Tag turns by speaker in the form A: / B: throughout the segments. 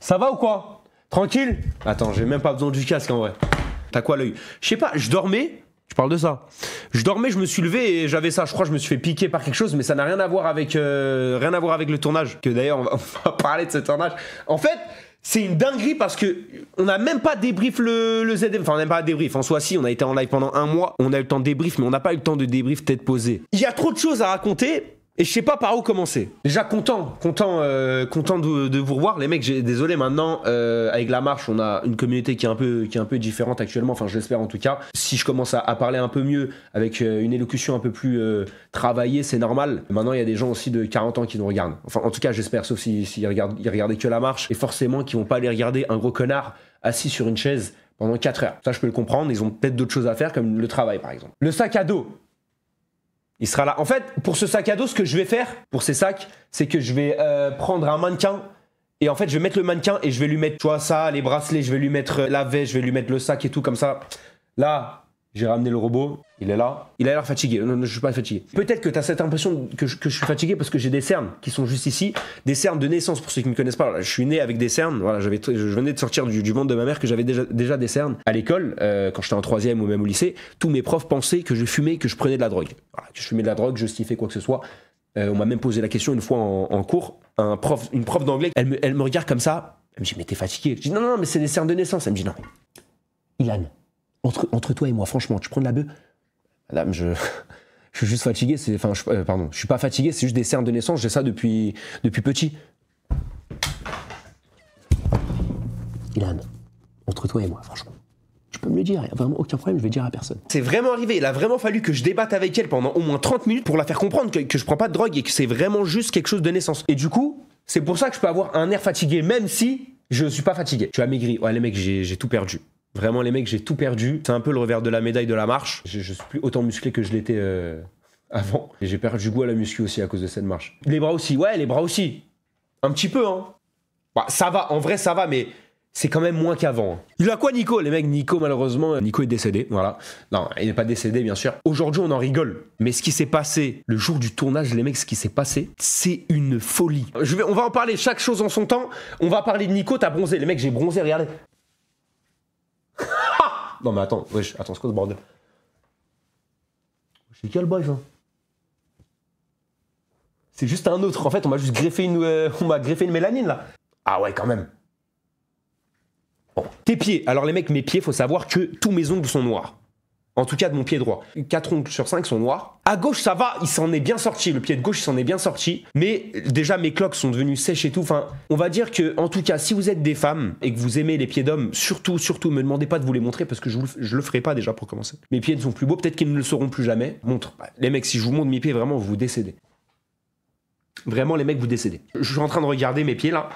A: Ça va ou quoi? Tranquille? Attends, j'ai même pas besoin du casque en vrai. T'as quoi l'œil? Je sais pas, je dormais. Je parle de ça. Je dormais, je me suis levé et j'avais ça. Je crois que je me suis fait piquer par quelque chose, mais ça n'a rien à voir avec le tournage. Que d'ailleurs, on va parler de ce tournage. En fait, c'est une dinguerie parce que on n'a même pas débrief le ZD. Enfin, on n'a même pas débrief. En soi, si, on a été en live pendant un mois. On a eu le temps de débrief, mais on n'a pas eu le temps de débrief tête posée. Il y a trop de choses à raconter. Et je sais pas par où commencer. Déjà content de vous revoir les mecs. Désolé maintenant avec la marche, on a une communauté qui est un peu différente actuellement. Enfin, je l'espère en tout cas. Si je commence à parler un peu mieux avec une élocution un peu plus travaillée, c'est normal. Maintenant, il y a des gens aussi de 40 ans qui nous regardent. Enfin, en tout cas, j'espère, sauf s'ils regardaient que la marche et forcément qui vont pas aller regarder un gros connard assis sur une chaise pendant 4 heures. Ça, je peux le comprendre. Ils ont peut-être d'autres choses à faire comme le travail, par exemple. Le sac à dos. Il sera là. En fait, pour ce sac à dos, ce que je vais faire, pour ces sacs, c'est que je vais prendre un mannequin et en fait, je vais mettre le mannequin et je vais lui mettre, tu vois, ça, les bracelets, je vais lui mettre la veste, je vais lui mettre le sac et tout comme ça. Là, j'ai ramené le robot, il est là. Il a l'air fatigué. Non, je suis pas fatigué. Peut-être que tu as cette impression que je suis fatigué parce que j'ai des cernes qui sont juste ici. Des cernes de naissance, pour ceux qui ne me connaissent pas. Là, je suis né avec des cernes. Voilà, je venais de sortir du ventre de ma mère que j'avais déjà des cernes. À l'école, quand j'étais en 3e ou même au lycée, tous mes profs pensaient que je fumais, que je prenais de la drogue. Voilà, que je fumais de la drogue, je sniffais quoi que ce soit. On m'a même posé la question une fois en cours. Une prof d'anglais, elle me regarde comme ça. Elle me dit, mais t'es fatigué? Je dis, non, mais c'est des cernes de naissance. Elle me dit, non. Ilan, entre toi et moi, franchement, tu prends de la bœuf? Madame, je suis juste fatigué. Pardon, je suis pas fatigué, c'est juste des cernes de naissance. J'ai ça depuis petit. Ilan, entre toi et moi, franchement, tu peux me le dire, il n'y a vraiment aucun problème, je vais dire à personne. C'est vraiment arrivé, il a vraiment fallu que je débatte avec elle pendant au moins 30 minutes pour la faire comprendre que je prends pas de drogue et que c'est vraiment juste quelque chose de naissance. Et du coup, c'est pour ça que je peux avoir un air fatigué, même si je suis pas fatigué. Je suis amaigri. Ouais, les mecs, j'ai tout perdu. Vraiment, les mecs, j'ai tout perdu. C'est un peu le revers de la médaille de la marche. Je suis plus autant musclé que je l'étais avant. Et j'ai perdu goût à la muscu aussi à cause de cette marche. Les bras aussi, ouais, les bras aussi. Un petit peu, hein. Bah, ça va, en vrai, ça va, mais c'est quand même moins qu'avant. Il a quoi, Nico? Les mecs, Nico, malheureusement, Nico est décédé, voilà. Non, il n'est pas décédé, bien sûr. Aujourd'hui, on en rigole. Mais ce qui s'est passé le jour du tournage, les mecs, ce qui s'est passé, c'est une folie. On va en parler, chaque chose en son temps. On va parler de Nico, t'as bronzé. Les mecs, j'ai bronzé, regardez. Non mais attends, wesh, attends, c'est quoi ce bordel? C'est quel boy ça? C'est juste un autre, en fait on m'a juste greffé une mélanine là. Ah ouais quand même. Bon, tes pieds, alors les mecs, mes pieds, faut savoir que tous mes ongles sont noirs. En tout cas de mon pied droit. 4 ongles sur 5 sont noirs. À gauche ça va, il s'en est bien sorti, le pied de gauche il s'en est bien sorti. Mais déjà mes cloques sont devenues sèches et tout. Enfin, on va dire que, en tout cas, si vous êtes des femmes et que vous aimez les pieds d'hommes, surtout, me demandez pas de vous les montrer parce que je le ferai pas déjà pour commencer. Mes pieds ne sont plus beaux, peut-être qu'ils ne le seront plus jamais. Montre. Les mecs, si je vous montre mes pieds, vraiment, vous décédez. Vraiment, les mecs, vous décédez. Je suis en train de regarder mes pieds là.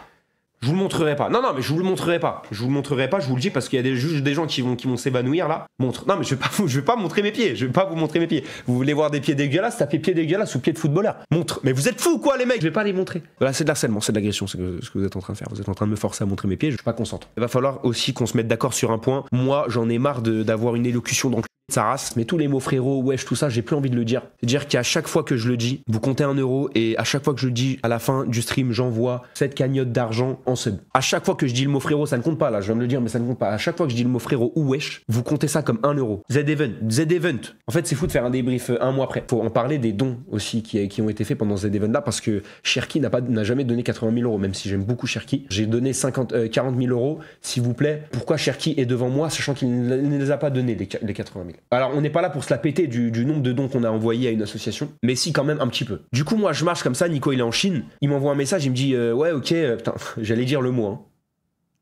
A: Je vous le montrerai pas. Non, mais je vous le montrerai pas. Je vous le montrerai pas, je vous le dis parce qu'il y a juste des gens qui vont s'évanouir là. Montre. Non, mais je vais pas montrer mes pieds. Je vais pas vous montrer mes pieds. Vous voulez voir des pieds dégueulasses? Tapez pieds dégueulasses ou pieds de footballeur. Montre. Mais vous êtes fous quoi, les mecs? Je vais pas les montrer. Voilà, c'est de l'harcèlement, c'est de l'agression, c'est ce que vous êtes en train de faire. Vous êtes en train de me forcer à montrer mes pieds. Je suis pas consentant. Il va falloir aussi qu'on se mette d'accord sur un point. Moi, j'en ai marre d'avoir une élocution dans sa race, mais tous les mots frérot, wesh, tout ça, j'ai plus envie de le dire. C'est-à-dire qu'à chaque fois que je le dis, vous comptez 1 euro et à chaque fois que je le dis, à la fin du stream, j'envoie cette cagnotte d'argent en sub. À chaque fois que je dis le mot frérot, ça ne compte pas là, je viens de le dire, mais ça ne compte pas. À chaque fois que je dis le mot frérot ou wesh, vous comptez ça comme 1 euro. Z-Event. En fait, c'est fou de faire un débrief un mois après. Faut en parler des dons aussi qui ont été faits pendant Z-Event là parce que Cherki n'a jamais donné 80 000 euros, même si j'aime beaucoup Cherki. J'ai donné 40 000 euros, s'il vous plaît. Pourquoi Cherki est devant moi, sachant qu'il ne les a pas donnés, les 80 000? Alors, on n'est pas là pour se la péter du nombre de dons qu'on a envoyés à une association, mais si quand même un petit peu. Du coup, moi, je marche comme ça, Nico, il est en Chine, il m'envoie un message, il me dit ouais, ok, putain, j'allais dire le mot, hein.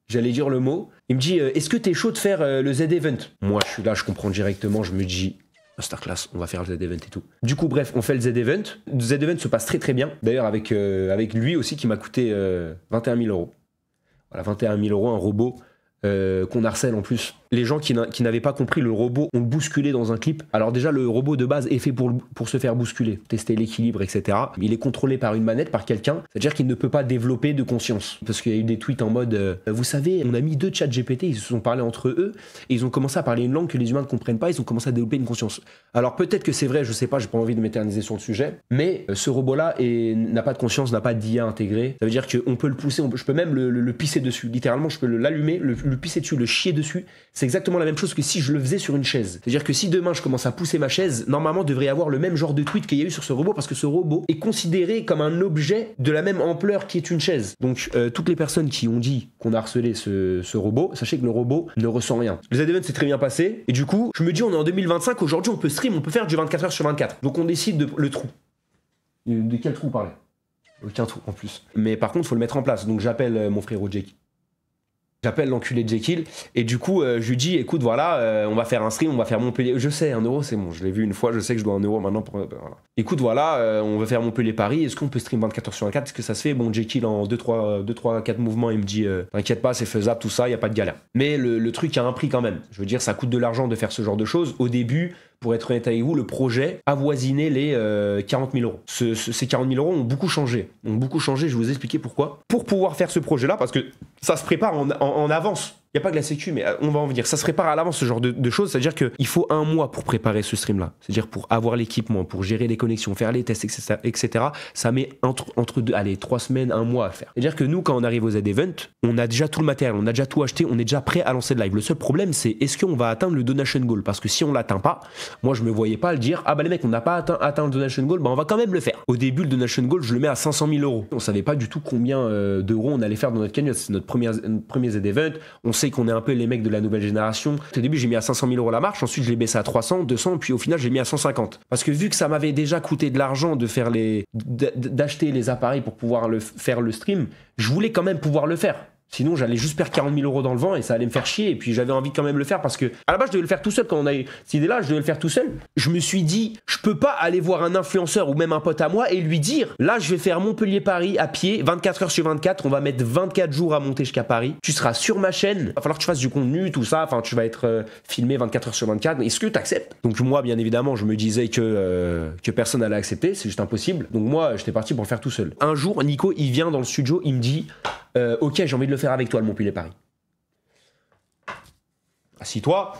A: J'allais dire le mot. Il me dit est-ce que t'es chaud de faire le Z-Event? Moi, je suis là, je comprends directement, je me dis masterclass, on va faire le Z-Event et tout. Du coup, bref, on fait le Z-Event. Le Z-Event se passe très très bien. D'ailleurs, avec lui aussi qui m'a coûté 21 000 euros. Voilà, 21 000 euros, un robot. qu'on harcèle en plus. Les gens qui n'avaient pas compris le robot, on le bousculé dans un clip. Alors déjà, le robot de base est fait pour se faire bousculer, tester l'équilibre, etc. Il est contrôlé par une manette, par quelqu'un. C'est-à-dire qu'il ne peut pas développer de conscience. Parce qu'il y a eu des tweets en mode vous savez, on a mis 2 chats GPT, ils se sont parlé entre eux, et ils ont commencé à parler une langue que les humains ne comprennent pas, ils ont commencé à développer une conscience. Alors peut-être que c'est vrai, je sais pas, j'ai pas envie de m'éterniser sur le sujet, mais ce robot-là n'a pas de conscience, n'a pas d'IA intégrée. Ça veut dire qu'on peut le pousser, je peux même le pisser dessus. Littéralement, je peux l'allumer, le pisser dessus, le chier dessus. C'est exactement la même chose que si je le faisais sur une chaise. C'est-à-dire que si demain je commence à pousser ma chaise, normalement devrait y avoir le même genre de tweet qu'il y a eu sur ce robot, parce que ce robot est considéré comme un objet de la même ampleur qui est une chaise. Donc toutes les personnes qui ont dit qu'on a harcelé ce robot, sachez que le robot ne ressent rien. Les events s'est très bien passé, et du coup, je me dis on est en 2025, aujourd'hui on peut stream, on peut faire du 24h sur 24. Donc on décide le trou. De quel trou parler? Aucun trou en plus. Mais par contre, il faut le mettre en place. Donc j'appelle mon frérot Jake. J'appelle l'enculé de Jekyll, et du coup je lui dis écoute voilà, on va faire un stream, on va faire Montpellier, je sais 1 euro c'est bon, je l'ai vu une fois, je sais que je dois 1 euro maintenant pour, voilà. Écoute voilà, on va faire Montpellier-Paris, est-ce qu'on peut stream 24h sur 24, est-ce que ça se fait? Bon, Jekyll en 2-3-4 mouvements il me dit t'inquiète pas, c'est faisable, tout ça, y a pas de galère. Mais le truc a un prix quand même, je veux dire ça coûte de l'argent de faire ce genre de choses. Au début, pour être honnête avec vous, le projet avoisinait les 40 000 euros. Ces 40 000 euros ont beaucoup changé. Je vais vous expliquer pourquoi. Pour pouvoir faire ce projet-là, parce que ça se prépare en avance. Il n'y a pas que la sécu, mais on va en venir. Ça se prépare à l'avance, ce genre de choses. C'est-à-dire qu'il faut 1 mois pour préparer ce stream-là. C'est-à-dire pour avoir l'équipement, pour gérer les connexions, faire les tests, etc. Ça met entre 3 semaines, 1 mois à faire. C'est-à-dire que nous, quand on arrive aux Z-Event, on a déjà tout le matériel, on a déjà tout acheté, on est déjà prêt à lancer le live. Le seul problème, c'est est-ce qu'on va atteindre le donation goal? Parce que si on l'atteint pas, moi, je me voyais pas le dire ah bah les mecs, on n'a pas atteint le donation goal, bah on va quand même le faire. Au début, le donation goal, je le mets à 500 000 euros. On savait pas du tout combien d'euros on allait faire dans notre cagnotte. C'est notre premier Z-Event. On sait qu'on est un peu les mecs de la nouvelle génération. Au début, j'ai mis à 500 000 euros la marche. Ensuite, je l'ai baissé à 300, 200, puis au final, j'ai mis à 150. Parce que vu que ça m'avait déjà coûté de l'argent de faire d'acheter les appareils pour pouvoir faire le stream, je voulais quand même pouvoir le faire. Sinon, j'allais juste perdre 40 000 euros dans le vent et ça allait me faire chier. Et puis, j'avais envie quand même de le faire parce que, à la base, je devais le faire tout seul quand on a eu cette idée-là. Je devais le faire tout seul. Je me suis dit, je peux pas aller voir un influenceur ou même un pote à moi et lui dire, là, je vais faire Montpellier-Paris à pied, 24 heures sur 24. On va mettre 24 jours à monter jusqu'à Paris. Tu seras sur ma chaîne. Il va falloir que tu fasses du contenu, tout ça. Enfin, tu vas être filmé 24 heures sur 24. Est-ce que tu acceptes? Donc, moi, bien évidemment, je me disais que personne allait accepter. C'est juste impossible. Donc, moi, j'étais parti pour le faire tout seul. Un jour, Nico, il vient dans le studio. Il me dit, ok, j'ai envie de le faire avec toi, le Montpellier-Paris. Assis-toi.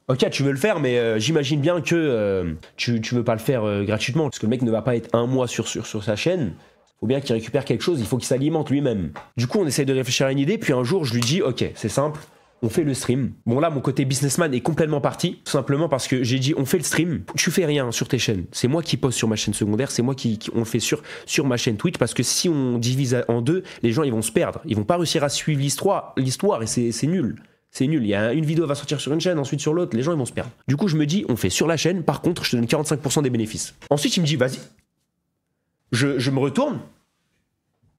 A: Ok, tu veux le faire, mais j'imagine bien que tu veux pas le faire gratuitement. Parce que le mec ne va pas être 1 mois sur sa chaîne. Faut bien qu'il récupère quelque chose, il faut qu'il s'alimente lui-même. Du coup, on essaye de réfléchir à une idée, puis un jour, je lui dis, ok, c'est simple. On fait le stream. Bon là, mon côté businessman est complètement parti, tout simplement parce que j'ai dit on fait le stream, tu fais rien sur tes chaînes. C'est moi qui poste sur ma chaîne secondaire, c'est moi on le fait sur ma chaîne Twitch, parce que si on divise en deux, les gens ils vont se perdre. Ils vont pas réussir à suivre l'histoire et c'est nul. C'est nul. Il y a une vidéo va sortir sur une chaîne, ensuite sur l'autre, les gens ils vont se perdre. Du coup, je me dis on fait sur la chaîne, par contre, je te donne 45% des bénéfices. Ensuite, il me dit vas-y. Je me retourne.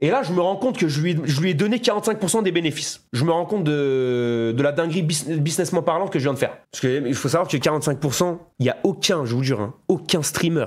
A: Et là, je me rends compte que je lui ai donné 45% des bénéfices. Je me rends compte de la dinguerie businessment parlant que je viens de faire. Parce qu'il faut savoir que 45%, il n'y a aucun, je vous jure, hein, aucun streamer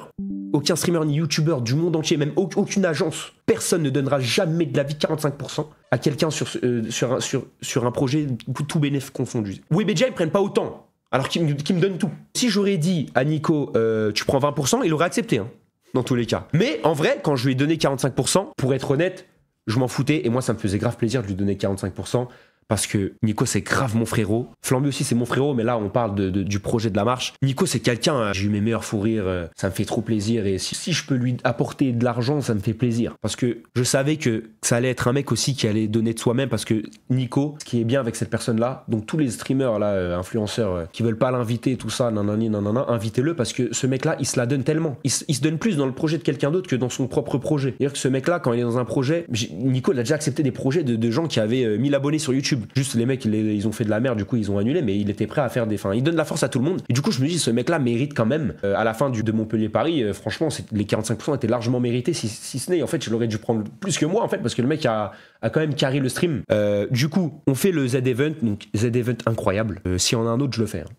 A: ni youtubeur du monde entier, même aucune agence, personne ne donnera jamais de la vie 45% à quelqu'un sur un projet tout bénéfice confondu. Webedia, ils prennent pas autant, alors qu'ils me donnent tout. Si j'aurais dit à Nico, tu prends 20%, il aurait accepté, hein. Dans tous les cas. Mais en vrai, quand je lui ai donné 45%, pour être honnête, je m'en foutais et moi ça me faisait grave plaisir de lui donner 45% parce que Nico c'est grave mon frérot. Flamby aussi c'est mon frérot, mais là on parle du projet de la marche. Nico c'est quelqu'un, j'ai eu mes meilleurs fous rires, ça me fait trop plaisir et si je peux lui apporter de l'argent, ça me fait plaisir. Parce que je savais que ça allait être un mec aussi qui allait donner de soi-même parce que Nico, ce qui est bien avec cette personne-là, donc tous les streamers là, influenceurs qui veulent pas l'inviter, tout ça, nanana, invitez-le parce que ce mec-là, il se la donne tellement. Il se donne plus dans le projet de quelqu'un d'autre que dans son propre projet. C'est-à-dire que ce mec-là, quand il est dans un projet, Nico il a déjà accepté des projets de gens qui avaient 1000 abonnés sur YouTube. Juste les mecs ils ont fait de la merde, du coup ils ont annulé, mais il était prêt à faire des fins. Il donne la force à tout le monde. Et du coup je me dis ce mec là mérite quand même à la fin de Montpellier-Paris, franchement les 45% étaient largement mérités si ce n'est en fait je l'aurais dû prendre plus que moi en fait parce que le mec a quand même carré le stream. Du coup on fait le Z-Event, donc Z-Event incroyable. S'il y en a un autre je le fais. Hein.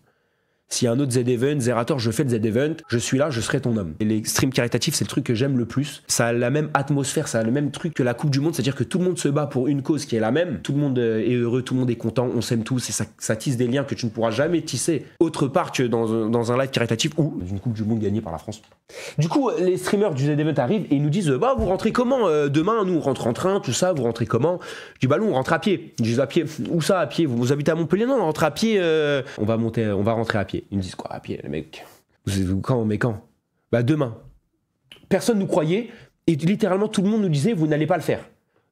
A: S'il y a un autre Z-Event, Zerator, je fais le Z-Event, je suis là, je serai ton homme. Et les streams caritatifs, c'est le truc que j'aime le plus. Ça a la même atmosphère, ça a le même truc que la Coupe du Monde, c'est-à-dire que tout le monde se bat pour une cause qui est la même, tout le monde est heureux, tout le monde est content, on s'aime tous, et ça tisse des liens que tu ne pourras jamais tisser autre part que dans un live caritatif ou une Coupe du Monde gagnée par la France. Du coup, les streamers du Z-Event arrivent et ils nous disent bah vous rentrez comment demain, nous on rentre en train, tout ça, vous rentrez comment? Je dis bah nous on rentre à pied. Ils disent à pied, où ça à pied? Vous habitez à Montpellier? Non, on rentre à pied, on va rentrer à pied. Ils me disent quoi à pied les mecs? Quand? Mais quand? Bah demain. Personne nous croyait et littéralement tout le monde nous disait vous n'allez pas le faire.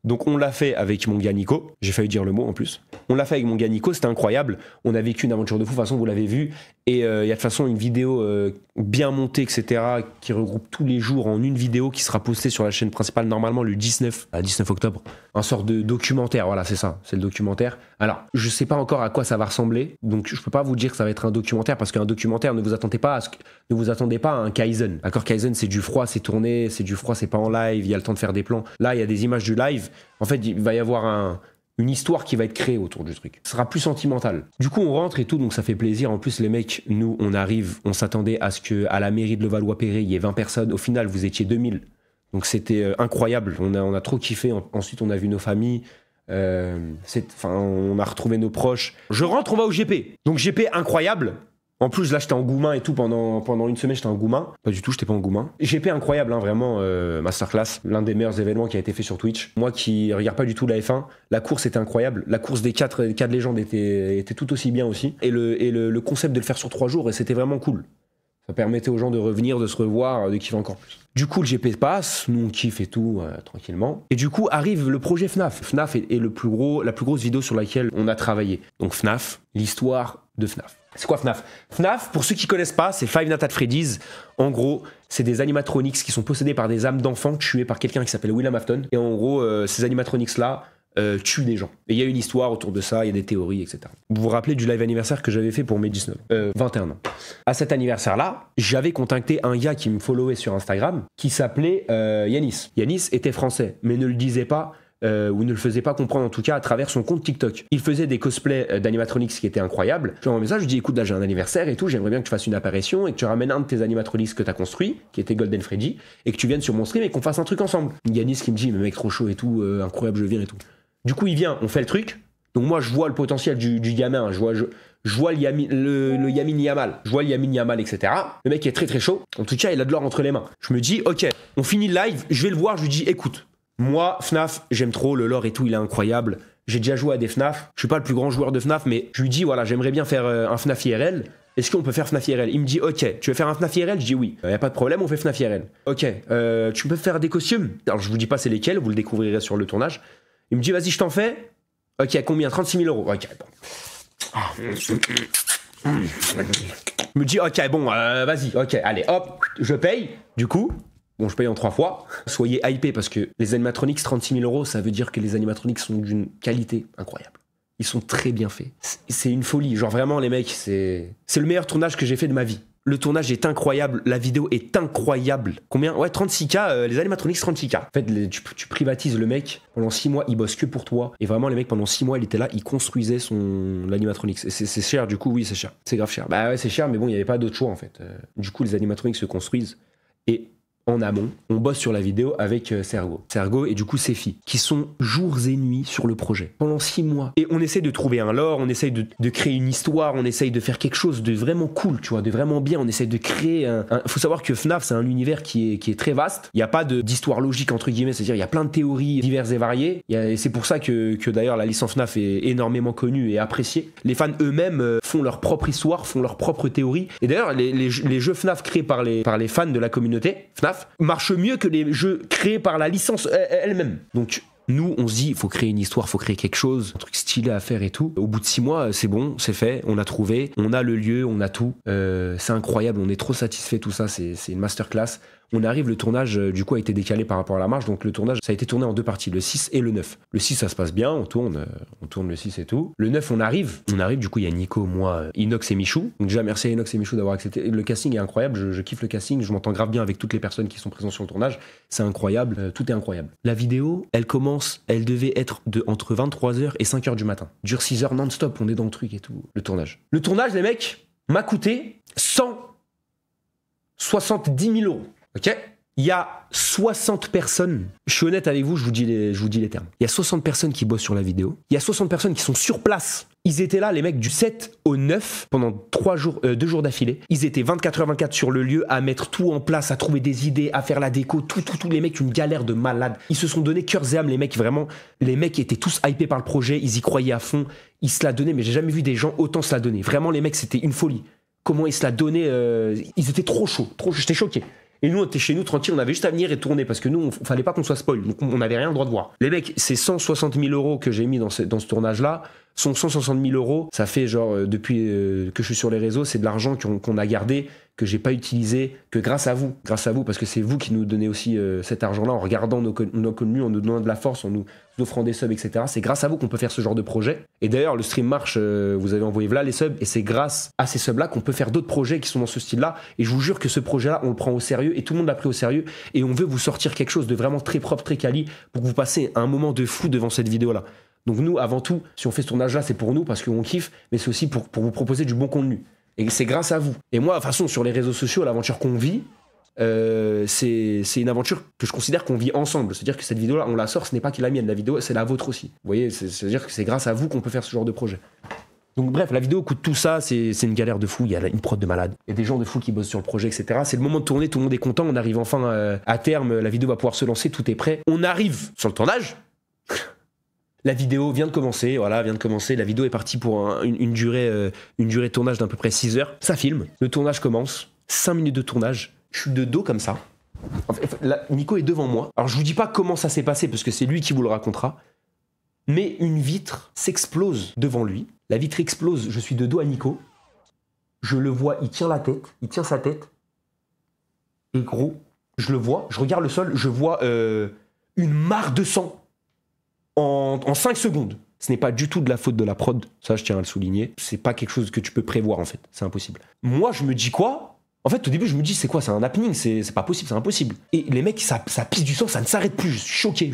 A: Donc on l'a fait avec mon gars Nico, j'ai failli dire le mot en plus. On l'a fait avec mon gars Nico, c'était incroyable. On a vécu une aventure de fou, de toute façon vous l'avez vu. Et il y a de toute façon une vidéo bien montée, etc. qui regroupe tous les jours en une vidéo qui sera postée sur la chaîne principale normalement le 19 octobre. Un sort de documentaire, voilà c'est ça, c'est le documentaire. Alors je sais pas encore à quoi ça va ressembler, donc je peux pas vous dire que ça va être un documentaire parce qu'un documentaire ne vous attendez pas à un Kaizen. D'accord, Kaizen c'est du froid, c'est tourné, c'est du froid, c'est pas en live, il y a le temps de faire des plans. Là il y a des images du live. En fait, il va y avoir une histoire qui va être créée autour du truc. Ce sera plus sentimental. Du coup, on rentre et tout, donc ça fait plaisir. En plus, les mecs, nous, on arrive, on s'attendait à ce qu'à la mairie de Levallois-Perret, il y ait 20 personnes. Au final, vous étiez 2000. Donc c'était incroyable. On a trop kiffé. Ensuite, on a vu nos familles. On a retrouvé nos proches. Je rentre, on va au GP. Donc GP incroyable. En plus, là, j'étais en Goumin et tout, pendant une semaine, j'étais en Goumin. Pas du tout, j'étais pas en Goumin. GP incroyable, hein, vraiment, masterclass. L'un des meilleurs événements qui a été fait sur Twitch. Moi qui regarde pas du tout la F1, la course était incroyable. La course des 4 légendes était tout aussi bien aussi. Et le concept de le faire sur 3 jours, c'était vraiment cool. Ça permettait aux gens de revenir, de se revoir, de kiffer encore plus. Du coup, le GP passe, nous on kiffe et tout, tranquillement. Et du coup, arrive le projet FNAF. FNAF est la plus grosse vidéo sur laquelle on a travaillé. Donc FNAF, l'histoire de FNAF. C'est quoi FNAF? FNAF, pour ceux qui connaissent pas, c'est Five Nights at Freddy's. En gros, c'est des animatronics qui sont possédés par des âmes d'enfants tués par quelqu'un qui s'appelle William Afton. Et en gros, ces animatronics-là tuent des gens. Et il y a une histoire autour de ça, il y a des théories, etc. Vous vous rappelez du live anniversaire que j'avais fait pour mes 21 ans. À cet anniversaire-là, j'avais contacté un gars qui me followait sur Instagram qui s'appelait Yanis. Yanis était français, mais ne le disait pas. Ou ne le faisait pas comprendre en tout cas à travers son compte TikTok. Il faisait des cosplays d'animatronics qui étaient incroyables. Je lui envoie un message, je lui dis écoute là j'ai un anniversaire et tout, j'aimerais bien que tu fasses une apparition et que tu ramènes un de tes animatronics que tu as construit, qui était Golden Freddy, et que tu viennes sur mon stream et qu'on fasse un truc ensemble. Yanis qui me dit mais mec trop chaud et tout, incroyable je viens et tout. Du coup il vient, on fait le truc. Donc moi je vois le potentiel du gamin, je vois le Yamin Yamal, je vois le Yamin Yamal, etc. Le mec est très très chaud, en tout cas il a de l'or entre les mains. Je me dis ok, on finit le live, je vais le voir, je lui dis écoute, moi, FNAF, j'aime trop, le lore et tout, il est incroyable. J'ai déjà joué à des FNAF, je suis pas le plus grand joueur de FNAF, mais je lui dis, voilà, j'aimerais bien faire un FNAF IRL. Est-ce qu'on peut faire FNAF IRL? Il me dit, ok, tu veux faire un FNAF IRL? Je dis oui. Y a pas de problème, on fait FNAF IRL. Ok, tu peux faire des costumes? Alors, je vous dis pas c'est lesquels, vous le découvrirez sur le tournage. Il me dit, vas-y, je t'en fais. Ok, combien? 36 000 €. Ok, bon. Il me dit, ok, bon, vas-y, ok, allez, hop, je paye. Du coup... Bon, je paye en 3 fois. Soyez hypés parce que les animatronics, 36 000 €, ça veut dire que les animatronics sont d'une qualité incroyable. Ils sont très bien faits. C'est une folie. Genre vraiment, les mecs, c'est le meilleur tournage que j'ai fait de ma vie. Le tournage est incroyable, la vidéo est incroyable. Combien? Ouais, 36K, les animatronics 36K. En fait, tu privatises le mec, pendant 6 mois, il bosse que pour toi. Et vraiment, les mecs, pendant 6 mois, il était là, il construisait l'animatronics. Et c'est cher, du coup, oui, c'est cher. C'est grave cher. Bah ouais, c'est cher, mais bon, il n'y avait pas d'autre choix, en fait. Du coup, les animatronics se construisent. Et en amont, on bosse sur la vidéo avec Sergo et du coup Sefi, qui sont jours et nuits sur le projet, pendant 6 mois. Et on essaie de trouver un lore, on essaie de créer une histoire, on essaye de faire quelque chose de vraiment cool, tu vois, de vraiment bien, on essaie de créer Faut savoir que FNAF, c'est un univers qui est très vaste, il n'y a pas d'histoire logique, entre guillemets, c'est-à-dire il y a plein de théories diverses et variées, et c'est pour ça que d'ailleurs la licence FNAF est énormément connue et appréciée. Les fans eux-mêmes font leur propre histoire, font leur propre théorie, et d'ailleurs les jeux FNAF créés par les fans de la communauté, FNAF, marche mieux que les jeux créés par la licence elle-même. Donc nous, on se dit, il faut créer une histoire, il faut créer quelque chose, un truc stylé à faire et tout. Au bout de 6 mois, c'est bon, c'est fait, on a trouvé, on a le lieu, on a tout. C'est incroyable, on est trop satisfait, tout ça, c'est une masterclass. On arrive, le tournage, du coup, a été décalé par rapport à la marche, donc le tournage, ça a été tourné en 2 parties, le 6 et le 9. Le 6, ça se passe bien, on tourne le 6 et tout. Le 9, on arrive, du coup, il y a Nico, moi, Inox et Michou. Donc déjà, merci à Inox et Michou d'avoir accepté. Le casting est incroyable, je kiffe le casting, je m'entends grave bien avec toutes les personnes qui sont présentes sur le tournage. C'est incroyable, tout est incroyable. La vidéo, elle devait être entre 23h et 5h du matin. Dure 6 heures non-stop, on est dans le truc et tout. Le tournage, les mecs, m'a coûté 170 000 euros. Ok? Il y a 60 personnes, je suis honnête avec vous, je vous dis les termes. Il y a 60 personnes qui bossent sur la vidéo. Il y a 60 personnes qui sont sur place. Ils étaient là, les mecs, du 7 au 9, pendant 2 jours d'affilée. Ils étaient 24h24 sur le lieu, à mettre tout en place, à trouver des idées, à faire la déco, tout, les mecs, une galère de malade. Ils se sont donné cœur et âme, les mecs, vraiment. Les mecs étaient tous hypés par le projet, ils y croyaient à fond, ils se la donnaient, mais j'ai jamais vu des gens autant se la donner. Vraiment, les mecs, c'était une folie. Comment ils se la donnaient, ils étaient trop chauds, j'étais choqué. Et nous, on était chez nous tranquille, on avait juste à venir et tourner parce que nous, il fallait pas qu'on soit spoil, donc on n'avait rien le droit de voir. Les mecs, c'est 160 000 euros que j'ai mis dans ce tournage-là. Sont 160 000 euros, ça fait genre depuis que je suis sur les réseaux, c'est de l'argent qu'on a gardé, que j'ai pas utilisé, que grâce à vous, parce que c'est vous qui nous donnez aussi cet argent-là en regardant nos contenus, en nous donnant de la force, en nous offrant des subs, etc. C'est grâce à vous qu'on peut faire ce genre de projet. Et d'ailleurs, le stream marche, vous avez envoyé là les subs, et c'est grâce à ces subs-là qu'on peut faire d'autres projets qui sont dans ce style-là. Et je vous jure que ce projet-là, on le prend au sérieux, et tout le monde l'a pris au sérieux, et on veut vous sortir quelque chose de vraiment très propre, très quali, pour que vous passiez un moment de fou devant cette vidéo-là. Donc nous, avant tout, si on fait ce tournage-là, c'est pour nous, parce qu'on kiffe, mais c'est aussi pour vous proposer du bon contenu. Et c'est grâce à vous. Et moi, de toute façon, sur les réseaux sociaux, l'aventure qu'on vit, c'est une aventure que je considère qu'on vit ensemble. C'est-à-dire que cette vidéo-là, on la sort, ce n'est pas que la mienne, la vidéo, c'est la vôtre aussi. Vous voyez, c'est-à-dire que c'est grâce à vous qu'on peut faire ce genre de projet. Donc bref, la vidéo coûte tout ça, c'est une galère de fou, il y a une prod de malade, il y a des gens de fou qui bossent sur le projet, etc. C'est le moment de tourner, tout le monde est content, on arrive enfin à terme, la vidéo va pouvoir se lancer, tout est prêt. On arrive sur le tournage. La vidéo vient de commencer, voilà, la vidéo est partie pour une durée de tournage d'à peu près 6 heures. Ça filme, le tournage commence, 5 minutes de tournage, je suis de dos comme ça. En fait, là, Nico est devant moi. Alors je vous dis pas comment ça s'est passé, parce que c'est lui qui vous le racontera. Mais une vitre s'explose devant lui. La vitre explose, je suis de dos à Nico. Je le vois, il tient sa tête. Et gros, je le vois, je regarde le sol, je vois une mare de sang. En 5 secondes. Ce n'est pas du tout de la faute de la prod, ça je tiens à le souligner. C'est pas quelque chose que tu peux prévoir en fait, c'est impossible. Moi je me dis quoi? En fait au début je me dis c'est quoi? C'est un happening, c'est pas possible, c'est impossible. Et les mecs ça pisse du sang, ça ne s'arrête plus, je suis choqué,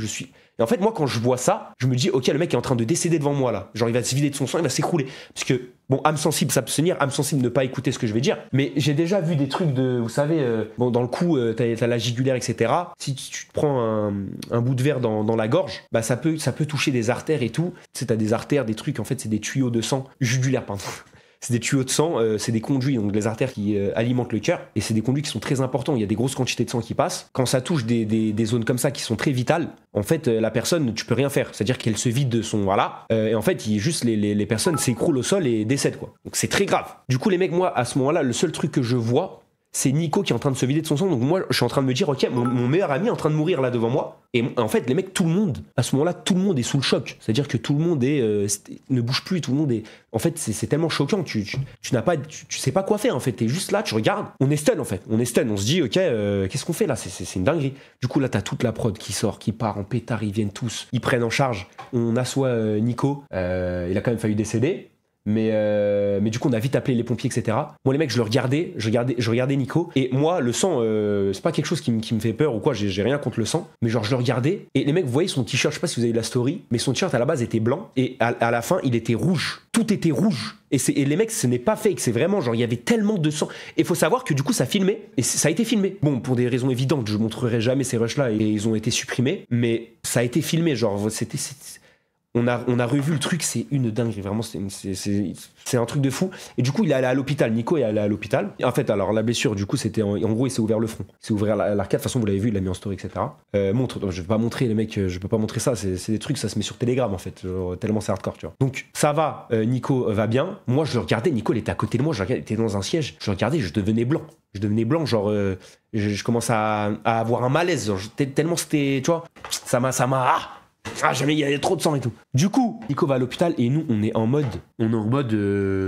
A: Et en fait moi quand je vois ça, je me dis ok le mec est en train de décéder devant moi là. Genre il va se vider de son sang, il va s'écrouler. Parce que bon âme sensible s'abstenir, âme sensible ne pas écouter ce que je vais dire. Mais j'ai déjà vu des trucs de, vous savez, bon dans le cou t'as la jugulaire etc. Si tu te prends un bout de verre dans la gorge, bah ça peut toucher des artères et tout. Tu sais t'as des artères, des trucs en fait c'est des tuyaux de sang, jugulaire pardon. C'est des tuyaux de sang, c'est des conduits, donc les artères qui alimentent le cœur, et c'est des conduits qui sont très importants, il y a des grosses quantités de sang qui passent. Quand ça touche des zones comme ça qui sont très vitales, en fait la personne, tu peux rien faire, c'est-à-dire qu'elle se vide de son, voilà, et en fait juste les personnes s'écroulent au sol et décèdent quoi. Donc c'est très grave. Du coup les mecs, moi à ce moment-là, le seul truc que je vois, c'est Nico qui est en train de se vider de son sang, donc moi je suis en train de me dire ok mon meilleur ami est en train de mourir là devant moi, et en fait les mecs, tout le monde à ce moment là tout le monde est sous le choc, c'est à dire que tout le monde ne bouge plus, tout le monde est en fait c'est tellement choquant, tu sais pas quoi faire en fait, t'es juste là, tu regardes, on est stun en fait, on se dit ok qu'est-ce qu'on fait là, c'est une dinguerie. Du coup là t'as toute la prod qui sort, qui part en pétard, ils viennent tous, ils prennent en charge, on assoit Nico, il a quand même failli décéder. Mais du coup on a vite appelé les pompiers etc. Moi les mecs je regardais Nico, et moi le sang c'est pas quelque chose qui me fait peur ou quoi, j'ai rien contre le sang, mais genre je le regardais et les mecs vous voyez son t-shirt, je sais pas si vous avez la story, mais son t-shirt à la base était blanc et à la fin il était rouge, tout était rouge, et les mecs ce n'est pas fake, c'est vraiment genre il y avait tellement de sang, et faut savoir que du coup ça filmait, et ça a été filmé, bon pour des raisons évidentes je montrerai jamais ces rushs là et ils ont été supprimés, mais ça a été filmé, genre on a revu le truc, c'est une dinguerie, vraiment, c'est un truc de fou. Et du coup, il est allé à l'hôpital, Nico est allé à l'hôpital. En fait, alors la blessure, du coup, c'était en gros, il s'est ouvert le front. Il s'est ouvert l'arcade, de toute façon, vous l'avez vu, il l'a mis en story, etc. Je vais pas montrer, les mecs, je peux pas montrer ça, c'est des trucs, ça se met sur Telegram, en fait, genre, tellement c'est hardcore, tu vois. Donc, ça va, Nico va bien. Moi, je le regardais, Nico, il était à côté de moi, il était dans un siège, je le regardais, je devenais blanc, genre, je commence à avoir un malaise, genre, tellement c'était, tu vois, ça m'a, jamais il y a trop de sang et tout. Du coup, Nico va à l'hôpital et nous, on est en mode,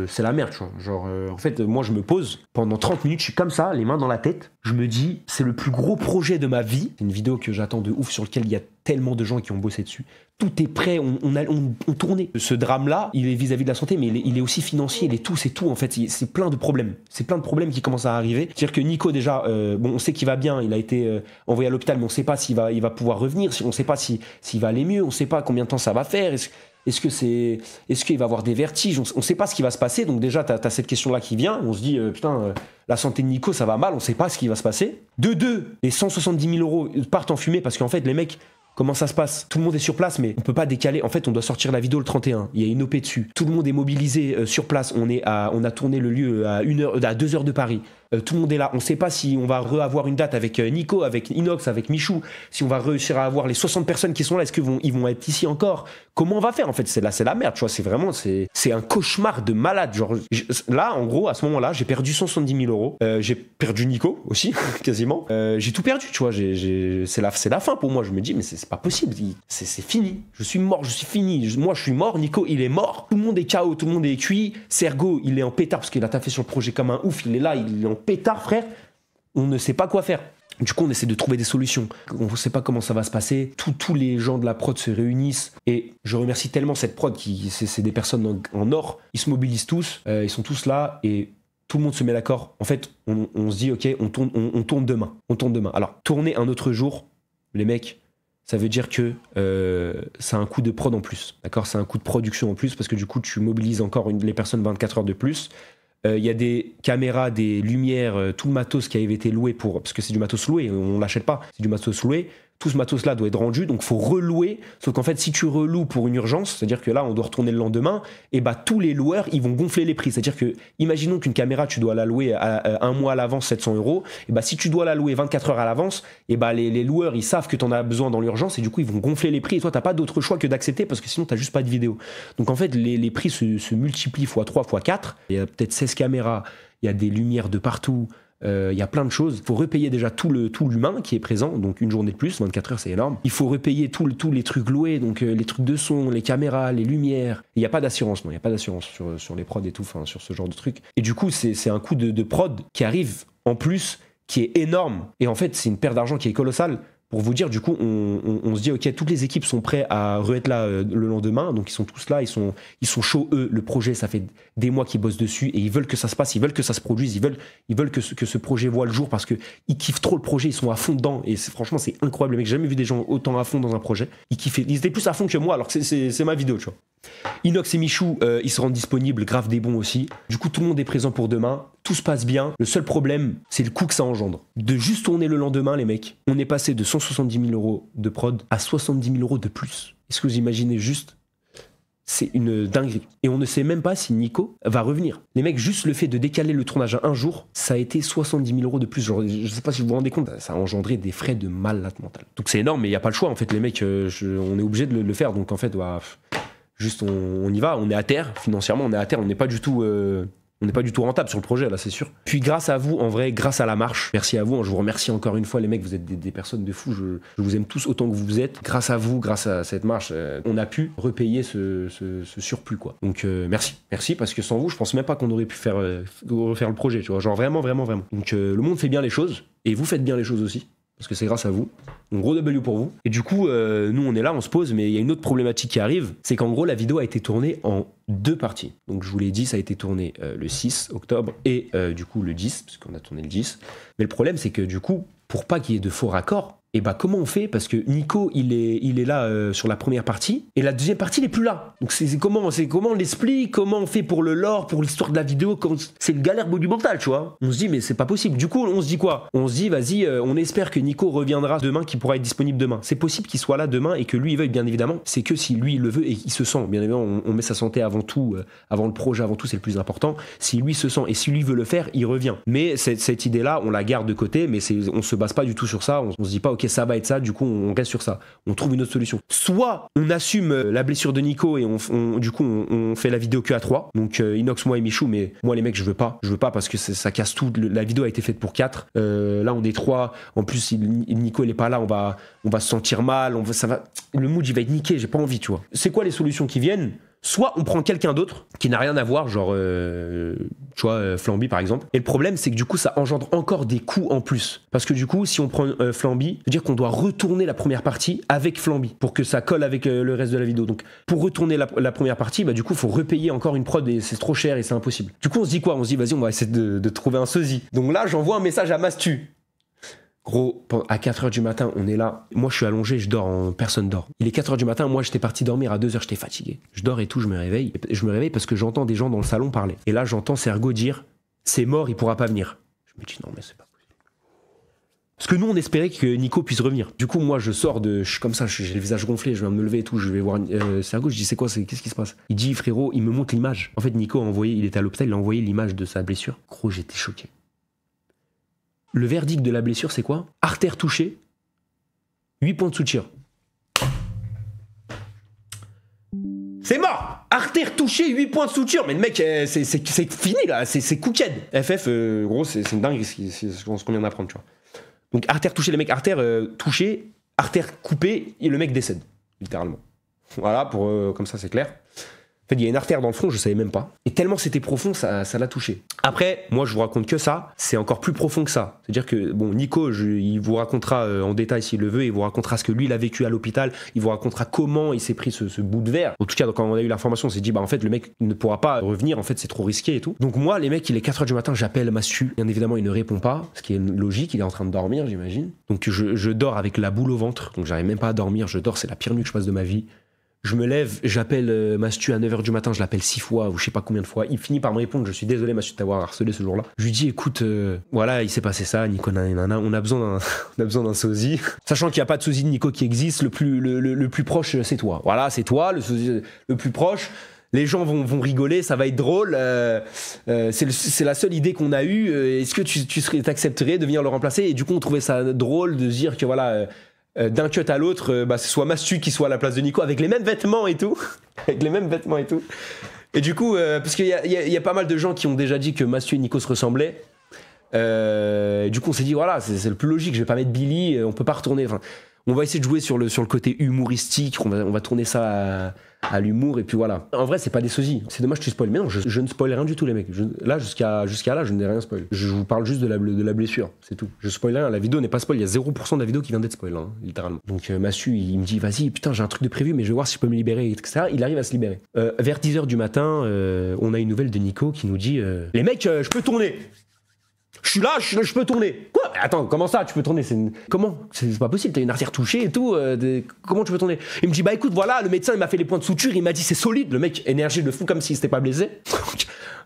A: c'est la merde, tu vois. Genre, en fait, moi, je me pose pendant 30 minutes, je suis comme ça, les mains dans la tête. Je me dis, c'est le plus gros projet de ma vie. C'est une vidéo que j'attends de ouf, sur laquelle il y a tellement de gens qui ont bossé dessus. Tout est prêt, on tournait. Ce drame-là, il est vis-à-vis de la santé, mais il est aussi financier, c'est tout, en fait. C'est plein de problèmes. C'est plein de problèmes qui commencent à arriver. C'est-à-dire que Nico, déjà, on sait qu'il va bien, il a été envoyé à l'hôpital, mais on sait pas s'il va pouvoir revenir, on sait pas s'il va aller mieux, on sait pas combien de temps ça va faire. Est-ce qu'il va avoir des vertiges? On sait pas ce qui va se passer. Donc déjà, t'as cette question-là qui vient. On se dit, putain, la santé de Nico, ça va mal. On sait pas ce qui va se passer. De deux, les 170 000 euros partent en fumée parce qu'en fait, les mecs, comment ça se passe? Tout le monde est sur place, mais on peut pas décaler. En fait, on doit sortir la vidéo le 31. Il y a une OP dessus. Tout le monde est mobilisé sur place. On a tourné le lieu à 2 heures de Paris. Tout le monde est là. On sait pas si on va avoir une date avec Nico, avec Inox, avec Michou, si on va réussir à avoir les 60 personnes qui sont là. Est-ce qu'ils vont être ici encore? Comment on va faire? En fait, c'est la merde, tu vois. C'est un cauchemar de malade. Genre, là, en gros, à ce moment-là, j'ai perdu 170 000 euros. J'ai perdu Nico aussi, quasiment. J'ai tout perdu, tu vois. C'est la fin pour moi. Je me dis, mais c'est pas possible. C'est fini. Je suis mort, je suis fini. Moi, je suis mort. Nico, il est mort. Tout le monde est KO, tout le monde est cuit. Sergo, il est en pétard parce qu'il a taffé sur le projet comme un ouf. Il est là, il est en pétard, frère. On ne sait pas quoi faire. Du coup, on essaie de trouver des solutions. On ne sait pas comment ça va se passer. Tous les gens de la prod se réunissent. Et je remercie tellement cette prod, c'est des personnes en or. Ils se mobilisent tous. Ils sont tous là. Et tout le monde se met d'accord. En fait, on se dit, OK, on tourne demain. On tourne demain. Alors, tourner un autre jour, les mecs, ça veut dire que c'est un coût de prod en plus. D'accord? C'est un coût de production en plus parce que du coup, tu mobilises encore les personnes 24 heures de plus. Il y a des caméras, des lumières, tout le matos qui avait été loué parce que c'est du matos loué, on l'achète pas, c'est du matos loué. Tout ce matos-là doit être rendu, donc il faut relouer. Sauf qu'en fait, si tu reloues pour une urgence, c'est-à-dire que là, on doit retourner le lendemain, et bah tous les loueurs, ils vont gonfler les prix. C'est-à-dire que, imaginons qu'une caméra, tu dois la louer à un mois à l'avance, 700 euros. Et bah si tu dois la louer 24 heures à l'avance, et bah les loueurs, ils savent que tu en as besoin dans l'urgence, et du coup, ils vont gonfler les prix. Et toi, t'as pas d'autre choix que d'accepter parce que sinon, t'as juste pas de vidéo. Donc en fait, les prix se multiplient x3, x4. Il y a peut-être 16 caméras, il y a des lumières de partout. Il y a plein de choses. Il faut repayer déjà tout l'humain qui est présent, donc une journée de plus, 24 heures, c'est énorme. Il faut repayer tous les trucs loués, donc les trucs de son, les caméras, les lumières. Il n'y a pas d'assurance, non, il n'y a pas d'assurance sur les prods et tout, enfin sur ce genre de trucs. Et du coup, c'est un coût de prod qui arrive en plus, qui est énorme. Et en fait, c'est une perte d'argent qui est colossale. Pour vous dire, du coup, on se dit, ok, toutes les équipes sont prêtes à re-être là le lendemain, donc ils sont tous là, ils sont chauds, eux. Le projet, ça fait des mois qu'ils bossent dessus et ils veulent que ça se passe, ils veulent que ça se produise, ils veulent que ce projet voit le jour parce qu'ils kiffent trop le projet, ils sont à fond dedans et franchement, c'est incroyable. Mec, j'ai jamais vu des gens autant à fond dans un projet. Ils étaient plus à fond que moi, alors que c'est ma vidéo, tu vois. Inox et Michou, ils se rendent disponibles, grave des bons aussi. Du coup, tout le monde est présent pour demain. Tout se passe bien. Le seul problème, c'est le coût que ça engendre. De juste tourner le lendemain, les mecs, on est passé de 170 000 euros de prod à 70 000 euros de plus. Est-ce que vous imaginez juste? C'est une dinguerie. Et on ne sait même pas si Nico va revenir. Les mecs, juste le fait de décaler le tournage à un jour, ça a été 70 000 euros de plus. Genre, je sais pas si vous vous rendez compte, ça a engendré des frais de malade mental. Donc c'est énorme, mais il n'y a pas le choix. En fait, les mecs, on est obligé de le faire. Donc en fait, juste on y va, on est à terre. Financièrement, on est à terre. On n'est pas du tout rentable sur le projet, là, c'est sûr. Puis grâce à vous, en vrai, grâce à la marche, merci à vous, je vous remercie encore une fois, les mecs, vous êtes des personnes de fous, je vous aime tous autant que vous êtes. Grâce à vous, grâce à cette marche, on a pu repayer ce surplus, quoi. Donc merci, parce que sans vous, je pense même pas qu'on aurait pu refaire le projet, tu vois, genre vraiment. Donc le monde fait bien les choses, et vous faites bien les choses aussi. Parce que c'est grâce à vous. Donc gros W pour vous. Et du coup, nous on est là, on se pose, mais il y a une autre problématique qui arrive, c'est qu'en gros la vidéo a été tournée en 2 parties. Donc je vous l'ai dit, ça a été tourné le 6 octobre et du coup le 10, parce qu'on a tourné le 10. Mais le problème c'est que du coup, pour pas qu'il y ait de faux raccords, et bah comment on fait? Parce que Nico il est là sur la première partie et la deuxième partie il est plus là. Donc comment on l'explique, comment on fait pour le lore, pour l'histoire de la vidéo, c'est une galère monumentale, tu vois. On se dit mais c'est pas possible. Du coup on se dit quoi? On se dit vas-y, on espère que Nico reviendra demain, qu'il pourra être disponible demain. C'est possible qu'il soit là demain et que lui il veuille, bien évidemment. C'est que si lui il le veut et qu'il se sent, bien évidemment on met sa santé avant tout, avant le projet avant tout, c'est le plus important. Si lui se sent et si lui veut le faire, il revient. Mais cette idée là on la garde de côté, mais on se base pas du tout sur ça. On se dit pas ok ça va être ça, du coup on reste sur ça, on trouve une autre solution. Soit on assume la blessure de Nico et du coup on fait la vidéo que à 3, donc Inox, moi et Michou, mais moi les mecs je veux pas parce que ça casse tout. La vidéo a été faite pour 4, là on est 3, en plus Nico il est pas là, on va se sentir mal, le mood il va être niqué, j'ai pas envie, tu vois. C'est quoi les solutions qui viennent? Soit on prend quelqu'un d'autre qui n'a rien à voir, genre, tu vois, Flamby par exemple. Et le problème, c'est que du coup, ça engendre encore des coûts en plus. Parce que du coup, si on prend Flamby, ça veut dire qu'on doit retourner la première partie avec Flamby pour que ça colle avec le reste de la vidéo. Donc, pour retourner la première partie, bah du coup, il faut repayer encore une prod et c'est trop cher et c'est impossible. Du coup, on se dit quoi? On se dit, vas-y, on va essayer de trouver un sosie. Donc là, j'envoie un message à Mastu. Gros, à 4h du matin, on est là. Moi, je suis allongé, je dors, personne dort. Il est 4h du matin, moi, j'étais parti dormir à 2h, j'étais fatigué. Je dors et tout, je me réveille. Je me réveille parce que j'entends des gens dans le salon parler. Et là, j'entends Sergo dire, c'est mort, il pourra pas venir. Je me dis, non, mais c'est pas possible. Parce que nous, on espérait que Nico puisse revenir. Du coup, moi, je suis comme ça, j'ai le visage gonflé, je viens de me lever et tout, je vais voir Sergo, je dis, c'est quoi, qu'est-ce qui se passe? Il dit, frérot, il me montre l'image. En fait, Nico a envoyé, il était à l'hôpital, il a envoyé l'image de sa blessure. Gros, j'étais choqué. Le verdict de la blessure, c'est quoi? Artère touchée, 8 points de suture. C'est mort! Artère touchée, 8 points de suture. Mais le mec, c'est fini là, c'est cooked. FF, gros, c'est une dingue ce qu'on vient d'apprendre, tu vois. Donc artère touchée, les mecs, artère touchée, artère coupée, et le mec décède, littéralement. Voilà, comme ça c'est clair. En fait, il y a une artère dans le front, je savais même pas. Et tellement c'était profond, ça l'a touché. Après, moi, je vous raconte que ça. C'est encore plus profond que ça. C'est-à-dire que, bon, Nico, il vous racontera en détail s'il le veut. Il vous racontera ce que lui, il a vécu à l'hôpital. Il vous racontera comment il s'est pris ce bout de verre. En tout cas, quand on a eu l'information, on s'est dit, bah, en fait, le mec ne pourra pas revenir. En fait, c'est trop risqué et tout. Donc, moi, les mecs, il est 4h du matin, j'appelle Massu. Bien évidemment, il ne répond pas. Ce qui est logique, il est en train de dormir, j'imagine. Donc, je dors avec la boule au ventre. Donc, j'arrive même pas à dormir. Je dors, c'est la pire nuit que je passe de ma vie. Je me lève, j'appelle Mastu à 9h du matin, je l'appelle 6 fois ou je sais pas combien de fois. Il finit par me répondre, je suis désolé Mastu de t'avoir harcelé ce jour-là. Je lui dis écoute, voilà, il s'est passé ça, Nico nanana, on a besoin d'un sosie. Sachant qu'il n'y a pas de sosie de Nico qui existe, le plus proche c'est toi. Voilà, c'est toi, le sosie le plus proche. Les gens vont rigoler, ça va être drôle. C'est la seule idée qu'on a eue. Est-ce que t'accepterais de venir le remplacer? Et du coup, on trouvait ça drôle de se dire que voilà... d'un cut à l'autre, c'est soit Mastu qui soit à la place de Nico avec les mêmes vêtements et tout. Avec les mêmes vêtements et tout. Et du coup, parce qu'il y a pas mal de gens qui ont déjà dit que Mastu et Nico se ressemblaient. Du coup, on s'est dit, voilà, c'est le plus logique, je vais pas mettre Billy, on peut pas retourner. Enfin, on va essayer de jouer sur le côté humoristique, on va tourner ça à l'humour, et puis voilà. En vrai, c'est pas des sosies. C'est dommage que tu spoil. Mais non, je ne spoil rien du tout, les mecs. Là, jusqu'à là, je n'ai rien spoil. Je vous parle juste de la blessure, c'est tout. Je spoil rien. La vidéo n'est pas spoil. Il y a 0% de la vidéo qui vient d'être spoil, hein, littéralement. Donc, Massu, il me dit, vas-y, putain, j'ai un truc de prévu, mais je vais voir si je peux me libérer, etc. Il arrive à se libérer. Vers 10h du matin, on a une nouvelle de Nico qui nous dit, les mecs, je peux tourner. Je suis là, je peux tourner. Quoi? Attends, comment ça, tu peux tourner? Comment? C'est pas possible, t'as une artère touchée et tout. Comment tu peux tourner? Il me dit, bah écoute, voilà, le médecin, il m'a fait les points de suture, il m'a dit, c'est solide. Le mec, énergie de fou comme s'il s'était pas blessé.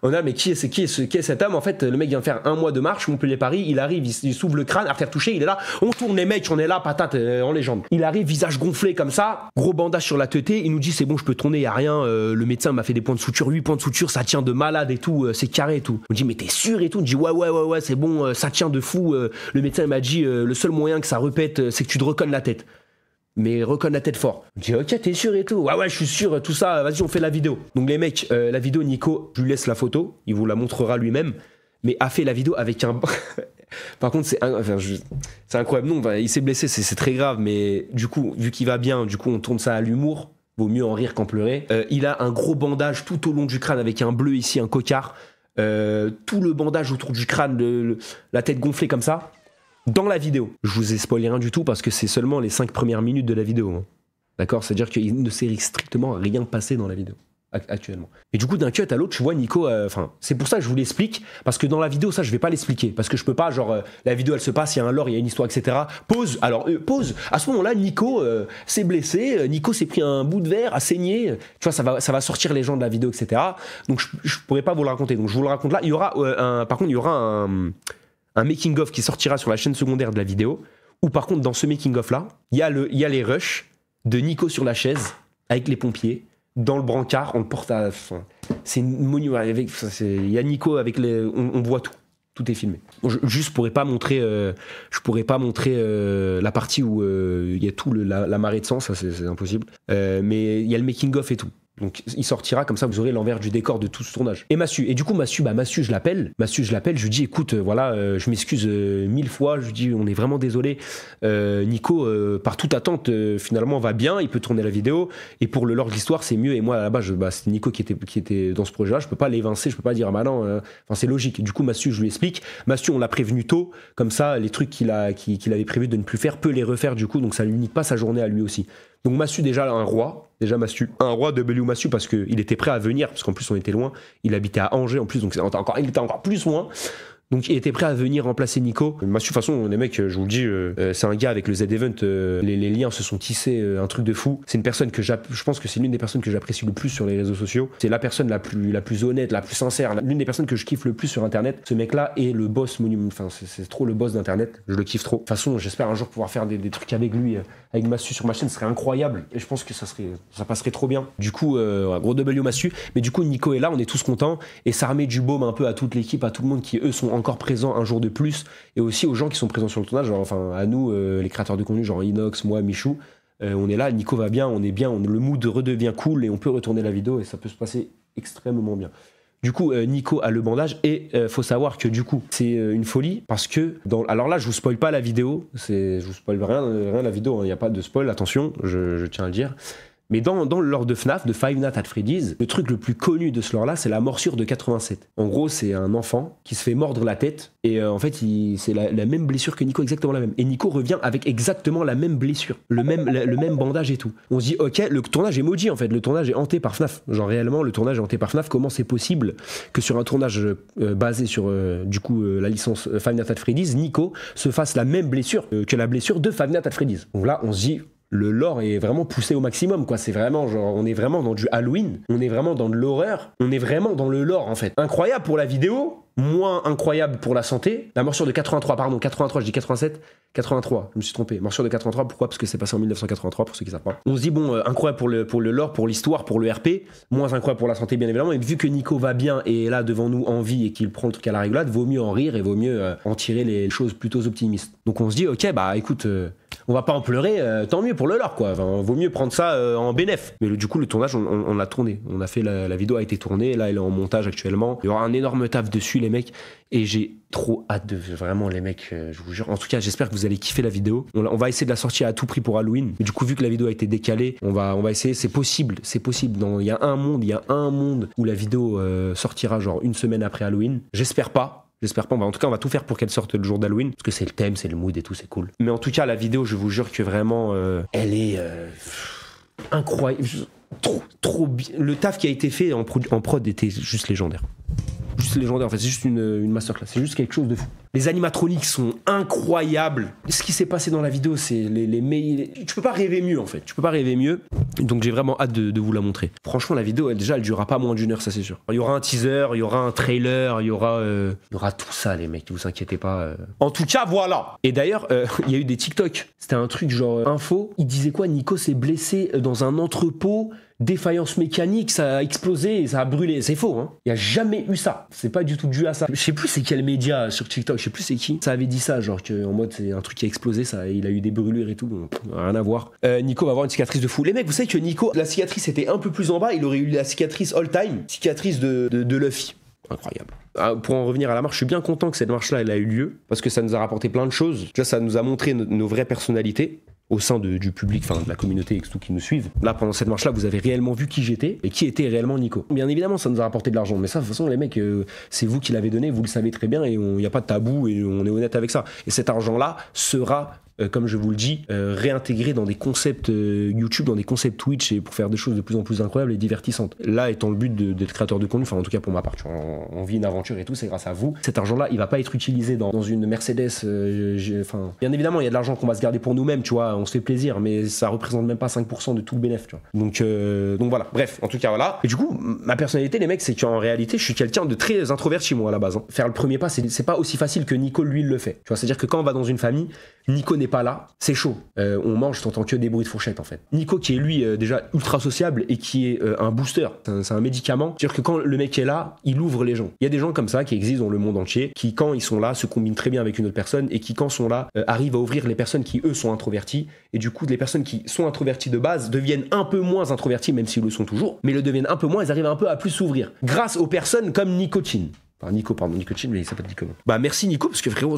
A: On a, mais qui est cet homme? En fait, le mec vient faire 1 mois de marche, Montpellier-Paris, il arrive, il s'ouvre le crâne, artère touchée, il est là. On tourne les mecs, on est là, patate, en légende. Il arrive, visage gonflé comme ça, gros bandage sur la teuté, il nous dit, c'est bon, je peux tourner, y a rien. Le médecin m'a fait des points de suture, 8 points de suture, ça tient de malade et tout, c'est carré et tout. On dit, mais t'es sûr et tout? On dit, ouais, c'est bon, ça tient de fou. Le médecin m'a dit, le seul moyen que ça répète, c'est que tu te reconnes la tête. Mais reconne la tête fort. Je dis ok, t'es sûr et tout? Ouais, je suis sûr, tout ça, vas-y, on fait la vidéo. Donc les mecs, la vidéo, Nico, je lui laisse la photo, il vous la montrera lui-même, mais a fait la vidéo avec un... Par contre, c'est incroyable. Non, il s'est blessé, c'est très grave, mais du coup, vu qu'il va bien, du coup, on tourne ça à l'humour. Vaut mieux en rire qu'en pleurer. Il a un gros bandage tout au long du crâne avec un bleu ici, un cocard. Tout le bandage autour du crâne, la tête gonflée comme ça. Dans la vidéo, je vous ai spoilé rien du tout parce que c'est seulement les 5 premières minutes de la vidéo. Hein. D'accord? C'est-à-dire qu'il ne s'est strictement rien passé dans la vidéo, actuellement. Et du coup, d'un cut à l'autre, je vois Nico... c'est pour ça que je vous l'explique, parce que dans la vidéo, ça, je vais pas l'expliquer. Parce que je peux pas, la vidéo, elle se passe, il y a un lore, il y a une histoire, etc. Pause. Alors, pause. À ce moment-là, Nico s'est blessé, Nico s'est pris un bout de verre, a saigné. Tu vois, ça va sortir les gens de la vidéo, etc. Donc, je pourrais pas vous le raconter. Donc, je vous le raconte là. Il y aura, par contre, il y aura un making-of qui sortira sur la chaîne secondaire de la vidéo, où par contre, dans ce making-of-là, il y a les rushs de Nico sur la chaise, avec les pompiers, dans le brancard, on le porte à... c'est une monument, il y a Nico avec les... On voit tout. Tout est filmé. Je pourrais pas montrer, la partie où il y a tout la marée de sang, ça c'est impossible. Mais il y a le making-of et tout. Donc il sortira, comme ça vous aurez l'envers du décor de tout ce tournage. Et Massu, je l'appelle, je lui dis écoute, voilà, je m'excuse 1000 fois, je lui dis on est vraiment désolé. Nico, par toute attente, finalement va bien, il peut tourner la vidéo, et pour le lore de l'histoire c'est mieux, et moi là-bas, c'était Nico qui était dans ce projet-là, je peux pas l'évincer, je peux pas dire ah bah non, c'est logique. Du coup Massu, je lui explique, Massu on l'a prévenu tôt, comme ça les trucs qu'il avait prévu de ne plus faire, peut les refaire du coup, donc ça lui nique pas sa journée à lui aussi. Donc Massu déjà un roi de Bellew Massu parce qu'il était prêt à venir, parce qu'en plus on était loin, il habitait à Angers en plus, donc il était encore plus loin. Donc il était prêt à venir remplacer Nico. Massu, de toute façon, les mecs, je vous le dis, c'est un gars avec le Z-Event, les liens se sont tissés, un truc de fou. C'est une personne que je pense que c'est l'une des personnes que j'apprécie le plus sur les réseaux sociaux. C'est la personne la plus honnête, la plus sincère, l'une des personnes que je kiffe le plus sur internet. Ce mec-là est le boss monument, enfin c'est trop le boss d'internet, je le kiffe trop. De toute façon, j'espère un jour pouvoir faire des trucs avec lui, avec Massu sur ma chaîne, ce serait incroyable. Et je pense que ça passerait trop bien. Du coup, un gros W Massu. Mais du coup, Nico est là, on est tous contents. Et ça remet du baume un peu à toute l'équipe, à tout le monde qui, eux, sont encore présents un jour de plus. Et aussi aux gens qui sont présents sur le tournage, genre, enfin, à nous, les créateurs de contenu, genre Inox, moi, Michou. On est là, Nico va bien, on est bien, le mood redevient cool et on peut retourner la vidéo et ça peut se passer extrêmement bien. Du coup, Nico a le bandage et faut savoir que du coup, c'est une folie parce que, alors là, je vous spoil pas la vidéo, je vous spoil rien la vidéo, il n'y a pas de spoil, attention, je tiens à le dire. Mais dans le lore de FNAF, de Five Nights at Freddy's, le truc le plus connu de ce lore-là, c'est la morsure de 87. En gros, c'est un enfant qui se fait mordre la tête et en fait, c'est la même blessure que Nico, exactement la même. Et Nico revient avec exactement la même blessure, le même bandage et tout. On se dit, ok, le tournage est maudit en fait, le tournage est hanté par FNAF. Genre réellement, le tournage est hanté par FNAF. Comment c'est possible que sur un tournage basé sur du coup la licence Five Nights at Freddy's, Nico se fasse la même blessure que la blessure de Five Nights at Freddy's. Donc là, on se dit, le lore est vraiment poussé au maximum, quoi. C'est vraiment genre, on est vraiment dans du Halloween, on est vraiment dans de l'horreur, on est vraiment dans le lore en fait. Incroyable pour la vidéo, moins incroyable pour la santé. La morsure de 83, pardon, 83, je dis 87, 83, je me suis trompé. Morsure de 83, pourquoi? Parce que c'est passé en 1983, pour ceux qui savent pas. On se dit, bon, incroyable pour le lore, pour l'histoire, pour le RP, moins incroyable pour la santé, bien évidemment. Et vu que Nico va bien et est là devant nous en vie et qu'il prend le truc à la rigolade, vaut mieux en rire et vaut mieux en tirer les choses plutôt optimistes. Donc on se dit, ok, bah écoute, on va pas en pleurer, tant mieux pour le lore, quoi. Enfin, vaut mieux prendre ça en bénéf. Mais du coup, le tournage, on l'a tourné. On a fait la vidéo a été tournée, là, elle est en montage actuellement. Il y aura un énorme taf dessus, les mecs. Et j'ai trop hâte de vraiment, les mecs, je vous jure. En tout cas, j'espère que vous allez kiffer la vidéo. On va essayer de la sortir à tout prix pour Halloween. Mais du coup, vu que la vidéo a été décalée, on va essayer. C'est possible. Il y a un monde où la vidéo sortira genre une semaine après Halloween. J'espère pas. En tout cas, on va tout faire pour qu'elle sorte le jour d'Halloween. Parce que c'est le thème, c'est le mood et tout, c'est cool. Mais en tout cas, la vidéo, je vous jure que vraiment, elle est incroyable. Trop bien. Le taf qui a été fait en prod était juste légendaire. Juste légendaire, en fait, c'est juste une masterclass, c'est juste quelque chose de fou. Les animatroniques sont incroyables. Ce qui s'est passé dans la vidéo, c'est tu peux pas rêver mieux, en fait. Tu peux pas rêver mieux. Donc j'ai vraiment hâte de vous la montrer. Franchement, la vidéo, elle durera pas moins d'1 heure, ça c'est sûr. Il y aura un teaser, il y aura un trailer, il y aura tout ça, les mecs, ne vous inquiétez pas. En tout cas, voilà. Et d'ailleurs, il y a eu des TikTok. C'était un truc genre info. Il disait quoi? Nico s'est blessé dans un entrepôt. Défaillance mécanique, ça a explosé et ça a brûlé. C'est faux, hein. Il n'y a jamais eu ça. C'est pas du tout dû à ça. Je sais plus c'est quel média sur TikTok, je sais plus c'est qui. Ça avait dit ça, genre en mode c'est un truc qui a explosé, ça, il a eu des brûlures et tout, donc, rien à voir. Nico va avoir une cicatrice de fou. Les mecs, vous savez que Nico, la cicatrice était un peu plus en bas, il aurait eu la cicatrice all time, cicatrice de Luffy. Incroyable. Pour en revenir à la marche, je suis bien content que cette marche-là, elle a eu lieu, parce que ça nous a rapporté plein de choses. Tu vois, ça nous a montré nos vraies personnalités au sein du public, enfin de la communauté et tout qui nous suivent. Là, pendant cette marche-là, vous avez réellement vu qui j'étais et qui était réellement Nico. Bien évidemment, ça nous a rapporté de l'argent, mais ça, de toute façon, les mecs, c'est vous qui l'avez donné, vous le savez très bien et il n'y a pas de tabou et on est honnête avec ça. Et cet argent-là sera comme je vous le dis, réintégrer dans des concepts YouTube, dans des concepts Twitch et pour faire des choses de plus en plus incroyables et divertissantes. Là étant le but d'être créateur de contenu, enfin en tout cas pour ma part, on vit une aventure et tout, c'est grâce à vous. Cet argent-là, il va pas être utilisé dans une Mercedes. Enfin, bien évidemment, il y a de l'argent qu'on va se garder pour nous-mêmes, tu vois, on se fait plaisir, mais ça représente même pas 5% de tout le bénéfice, tu vois. Donc voilà, bref, en tout cas voilà. Et du coup, ma personnalité, les mecs, c'est qu'en réalité, je suis quelqu'un de très introverti moi à la base. Hein. Faire le premier pas, c'est pas aussi facile que Nico lui le fait. Tu vois, c'est-à-dire que quand on va dans une famille, Nico n'est pas là, c'est chaud. On mange, t'entends que des bruits de fourchette en fait. Nico qui est lui déjà ultra sociable et qui est un booster, c'est un médicament. C'est-à-dire que quand le mec est là, il ouvre les gens. Il y a des gens comme ça qui existent dans le monde entier, qui quand ils sont là se combinent très bien avec une autre personne et qui quand sont là arrivent à ouvrir les personnes qui eux sont introverties. Et du coup les personnes qui sont introverties de base deviennent un peu moins introverties, même s'ils le sont toujours, mais le deviennent un peu moins, ils arrivent un peu à plus s'ouvrir. Grâce aux personnes comme Nicotine. Enfin, Nico, mais il s'appelle Nico. Bah merci Nico, parce que frérot,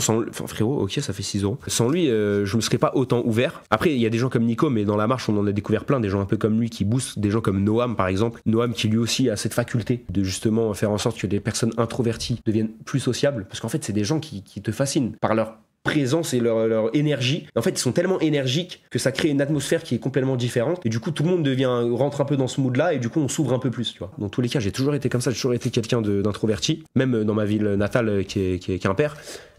A: ok, ça fait 6 euros. Sans lui, je me serais pas autant ouvert. Après, il y a des gens comme Nico, mais dans la marche, on en a découvert plein, des gens un peu comme lui qui boostent, des gens comme Noam par exemple. Noam qui lui aussi a cette faculté de justement faire en sorte que des personnes introverties deviennent plus sociables, parce qu'en fait, c'est des gens qui te fascinent par leur présence et leur énergie. En fait, ils sont tellement énergiques que ça crée une atmosphère qui est complètement différente. Et du coup, tout le monde rentre un peu dans ce mood-là et du coup, on s'ouvre un peu plus, tu vois. Dans tous les cas, j'ai toujours été comme ça, j'ai toujours été quelqu'un d'introverti. Même dans ma ville natale qui est Quimper.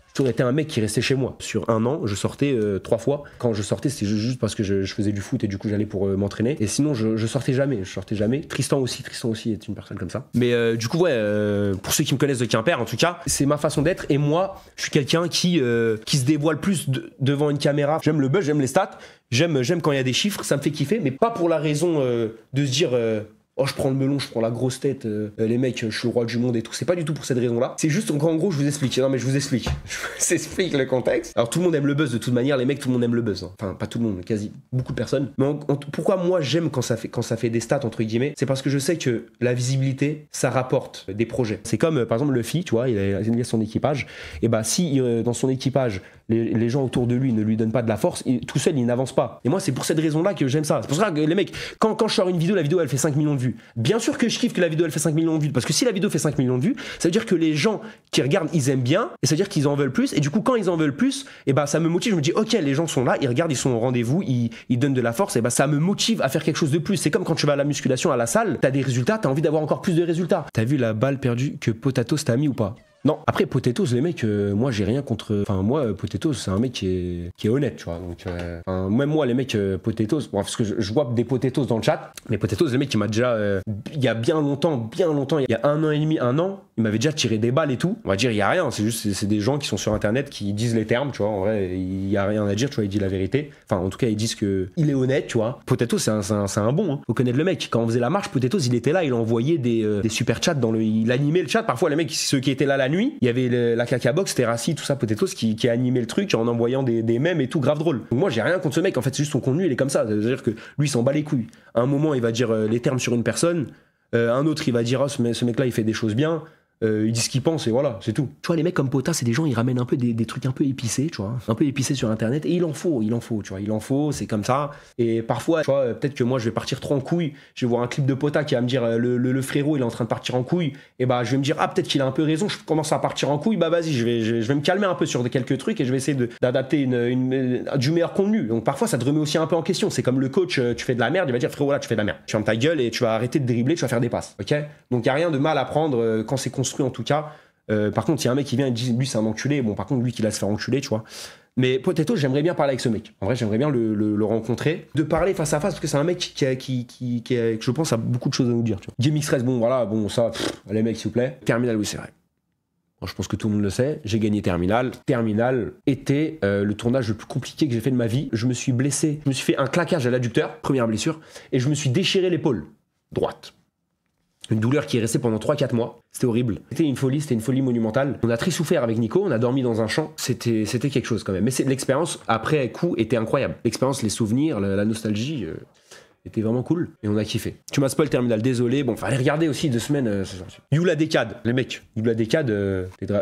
A: J'ai toujours été un mec qui restait chez moi. Sur un an, je sortais 3 fois. Quand je sortais, c'était juste parce que je faisais du foot et du coup j'allais pour m'entraîner. Et sinon, je sortais jamais. Tristan aussi est une personne comme ça. Mais du coup, ouais, pour ceux qui me connaissent de Quimper, en tout cas, c'est ma façon d'être. Et moi, je suis quelqu'un qui se dévoile plus devant une caméra. J'aime le buzz, j'aime les stats. J'aime quand il y a des chiffres, ça me fait kiffer. Mais pas pour la raison de se dire... oh, je prends le melon, je prends la grosse tête, les mecs, je suis le roi du monde et tout. C'est pas du tout pour cette raison-là. C'est juste qu'en gros, je vous explique. Non, mais je vous explique. Je vous explique le contexte. Alors, tout le monde aime le buzz de toute manière. Les mecs, tout le monde aime le buzz. Hein. Enfin, pas tout le monde, mais quasi beaucoup de personnes. Mais pourquoi moi, j'aime quand ça fait des stats, entre guillemets? C'est parce que je sais que la visibilité, ça rapporte des projets. C'est comme, par exemple, Luffy, tu vois, il a son équipage. Et bah, si dans son équipage, les gens autour de lui ne lui donnent pas de la force, tout seul, il n'avance pas. Et moi, c'est pour cette raison-là que j'aime ça. C'est pour ça que les mecs, quand je sors une vidéo, la vidéo, elle fait 5 millions de vues. Bien sûr que je kiffe que la vidéo elle fait 5 millions de vues, parce que si la vidéo fait 5 millions de vues, ça veut dire que les gens qui regardent, ils aiment bien, et ça veut dire qu'ils en veulent plus, et du coup quand ils en veulent plus, et bah ça me motive, je me dis ok, les gens sont là, ils regardent, ils sont au rendez-vous, ils donnent de la force, et bah ça me motive à faire quelque chose de plus. C'est comme quand tu vas à la musculation à la salle, t'as des résultats, t'as envie d'avoir encore plus de résultats. T'as vu la balle perdue que Potatoes t'a mis ou pas? Non, après Potatoes, les mecs, moi j'ai rien contre. Enfin, moi, Potatoes, c'est un mec qui est honnête, tu vois. Donc, même moi, les mecs, Potatoes, bon, parce que je vois des Potatoes dans le chat, mais Potatoes, le mec, il m'a déjà, il y a bien longtemps, il y a 1 an et demi, 1 an, il m'avait déjà tiré des balles et tout. On va dire, il y a rien, c'est juste, c'est des gens qui sont sur internet qui disent les termes, tu vois. En vrai, il y a rien à dire, tu vois, il dit la vérité. Enfin, en tout cas, ils disent que il est honnête, tu vois. Potatoes, c'est un bon, hein. Faut connaître le mec. Quand on faisait la marche, Potatoes, il était là, il envoyait des super chats il animait le chat. Parfois, les mecs, ceux qui étaient là la nuit, il y avait la caca box, Terrassi, tout ça, Potatoes qui animait le truc en envoyant des mèmes et tout, grave drôle. Donc moi j'ai rien contre ce mec, en fait c'est juste son contenu, il est comme ça, c'est-à-dire que lui il s'en bat les couilles. À un moment il va dire les termes sur une personne, un autre il va dire oh, ce mec là il fait des choses bien, il dit ce qu'il pense et voilà, c'est tout. Tu vois, les mecs comme Pota, c'est des gens, ils ramènent un peu des trucs un peu épicés, tu vois, un peu épicés sur internet, et il en faut, tu vois, il en faut, c'est comme ça. Et parfois, tu vois, peut-être que moi je vais partir trop en couille, je vais voir un clip de Pota qui va me dire le frérot il est en train de partir en couille, et bah je vais me dire ah peut-être qu'il a un peu raison, je commence à partir en couille, bah vas-y, je vais me calmer un peu sur quelques trucs et je vais essayer d'adapter du meilleur contenu. Donc parfois ça te remet aussi un peu en question, c'est comme le coach, tu fais de la merde, il va dire frérot là tu fais de la merde, tu fermes ta gueule et tu vas arrêter de dribbler, tu vas faire des passes, ok? Donc y a rien de mal à prendre quand c'est construit en tout cas. Par contre, il y a un mec qui vient et dit lui c'est un enculé. Bon, par contre, lui qui laisse faire enculer, tu vois. Mais Potatoes, j'aimerais bien parler avec ce mec. En vrai, j'aimerais bien le rencontrer, de parler face à face, parce que c'est un mec qui je pense, a beaucoup de choses à nous dire. Tu vois. GameX13, bon, voilà, bon, ça, les mecs, s'il vous plaît. Terminal, oui, c'est vrai. Bon, je pense que tout le monde le sait. J'ai gagné Terminal. Terminal était le tournage le plus compliqué que j'ai fait de ma vie. Je me suis blessé. Je me suis fait un claquage à l'adducteur, première blessure, et je me suis déchiré l'épaule droite. Une douleur qui est restée pendant 3-4 mois. C'était horrible. C'était une folie monumentale. On a très souffert avec Nico, on a dormi dans un champ. C'était quelque chose quand même. Mais l'expérience, après coup, était incroyable. L'expérience, les souvenirs, la nostalgie... était vraiment cool et on a kiffé. Tu m'as spoil Terminal, désolé. Bon, fallait regarder aussi 2 semaines. Yula Decade, les mecs. Yula Decade,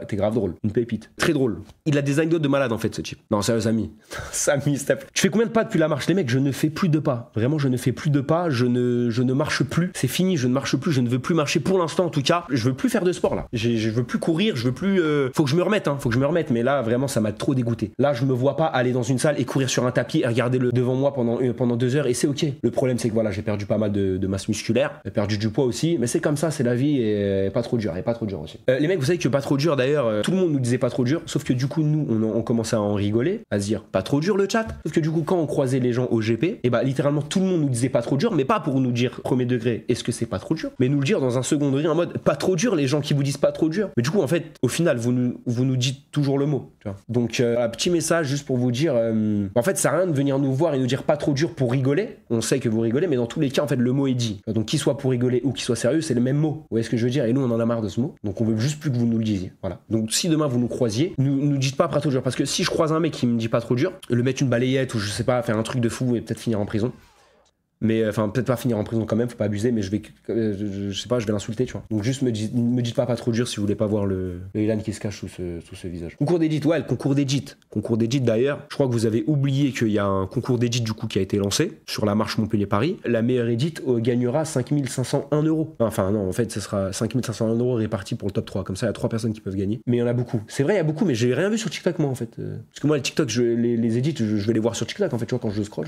A: t'es grave drôle. Une pépite. Très drôle. Il a des anecdotes de malade en fait, ce type. Non, sérieux, Samy. Samy, s'il te plaît. Tu fais combien de pas depuis la marche? Les mecs, je ne fais plus de pas. Vraiment, je ne fais plus de pas. Je ne marche plus. C'est fini, je ne marche plus. Je ne veux plus marcher pour l'instant en tout cas. Je veux plus faire de sport là. Je veux plus courir. Je veux plus. Faut que je me remette, hein. Faut que je me remette. Mais là, vraiment, ça m'a trop dégoûté. Là, je me vois pas aller dans une salle et courir sur un tapis et regarder le devant moi pendant 2 heures et c'est ok. Le problème, c'est que voilà, j'ai perdu pas mal de masse musculaire, j'ai perdu du poids aussi, mais c'est comme ça, c'est la vie et pas trop dur, aussi. Les mecs, vous savez que pas trop dur d'ailleurs, tout le monde nous disait pas trop dur, sauf que du coup, nous, on commençait à en rigoler, à se dire pas trop dur le chat, sauf que du coup, quand on croisait les gens au GP, et bah littéralement tout le monde nous disait pas trop dur, mais pas pour nous dire premier degré, est-ce que c'est pas trop dur, mais nous le dire dans un second degré en mode pas trop dur, les gens qui vous disent pas trop dur. Mais du coup, en fait, au final, vous nous dites toujours le mot, tu vois. Donc, un petit message juste pour vous dire, en fait, ça sert à rien de venir nous voir et nous dire pas trop dur pour rigoler, on sait que vous rigolez, mais dans tous les cas, en fait, le mot est dit. Donc, qu'il soit pour rigoler ou qu'il soit sérieux, c'est le même mot. Vous voyez ce que je veux dire? Et nous, on en a marre de ce mot. Donc, on veut juste plus que vous nous le disiez. Voilà. Donc, si demain vous nous croisiez, nous dites pas trop dur. Parce que si je croise un mec qui me dit pas trop dur, le mettre une balayette ou je sais pas, faire un truc de fou et peut-être finir en prison. Mais enfin, peut-être pas finir en prison quand même, faut pas abuser, mais je sais pas, je vais l'insulter, tu vois. Donc juste me dites pas trop dur si vous voulez pas voir le Ilan qui se cache sous ce visage. Concours d'edit, ouais, le concours d'edit. Concours d'edit d'ailleurs, je crois que vous avez oublié qu'il y a un concours d'edit du coup qui a été lancé sur la marche Montpellier-Paris. La meilleure edit gagnera 5501 €. Enfin non, en fait, ce sera 5501 € répartis pour le top 3. Comme ça, il y a 3 personnes qui peuvent gagner. Mais il y en a beaucoup. C'est vrai, il y a beaucoup, mais j'ai rien vu sur TikTok moi en fait. Parce que moi, le TikTok, les edits, je vais les voir sur TikTok en fait. Tu vois, quand je scroll,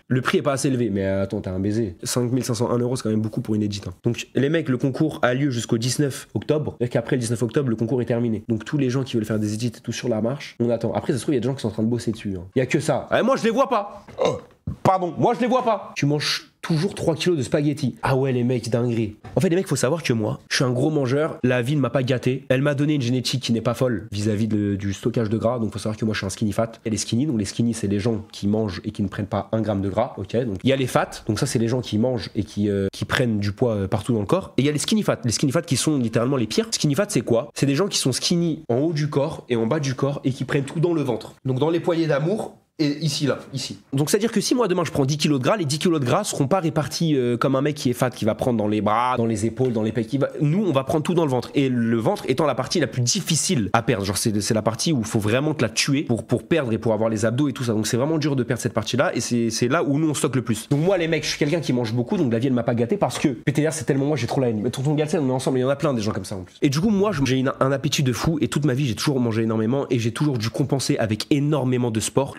A: le prix est pas assez élevé, mais attends, t'as un baiser. 5501 €, c'est quand même beaucoup pour une edit. Hein. Donc les mecs, le concours a lieu jusqu'au 19 octobre. C'est-à-dire qu'après le 19 octobre, le concours est terminé. Donc tous les gens qui veulent faire des edits et tout sur la marche, on attend. Après, ça se trouve, il y a des gens qui sont en train de bosser dessus. Hein. Il y a que ça. Moi, je les vois pas. Oh, pardon, moi, je les vois pas. Tu manges toujours 3 kilos de spaghettis. Ah ouais, les mecs, dinguerie. En fait, les mecs, faut savoir que moi, je suis un gros mangeur. La vie ne m'a pas gâté. Elle m'a donné une génétique qui n'est pas folle vis-à-vis du stockage de gras. Donc, faut savoir que moi, je suis un skinny fat. Et les skinny, donc les skinny, c'est les gens qui mangent et qui ne prennent pas 1 gramme de gras. Ok. Donc, il y a les fat. Donc, ça, c'est les gens qui mangent et qui prennent du poids partout dans le corps. Et il y a les skinny fat. Les skinny fat qui sont littéralement les pires. Skinny fat, c'est quoi? C'est des gens qui sont skinny en haut du corps et en bas du corps et qui prennent tout dans le ventre. Donc, dans les poignées d'amour. Et ici, là, ici. Donc, c'est-à-dire que si moi, demain, je prends 10 kilos de gras, les 10 kilos de gras seront pas répartis comme un mec qui est fat, qui va prendre dans les bras, dans les épaules, dans les pecs. Nous, on va prendre tout dans le ventre. Et le ventre étant la partie la plus difficile à perdre. Genre, c'est la partie où il faut vraiment te la tuer pour perdre et pour avoir les abdos et tout ça. Donc, c'est vraiment dur de perdre cette partie-là. Et c'est là où nous, on stocke le plus. Donc, moi, les mecs, je suis quelqu'un qui mange beaucoup. Donc, la vie, elle m'a pas gâté parce que PTR, c'est tellement moi, j'ai trop la haine. Mais tonton Galsen, on est ensemble. Il y en a plein des gens comme ça en plus. Et du coup, moi, j'ai un appétit de fou. Et toute ma vie, j'ai toujours mangé énormément. Et j'ai toujours dû compenser avec énormément de sport.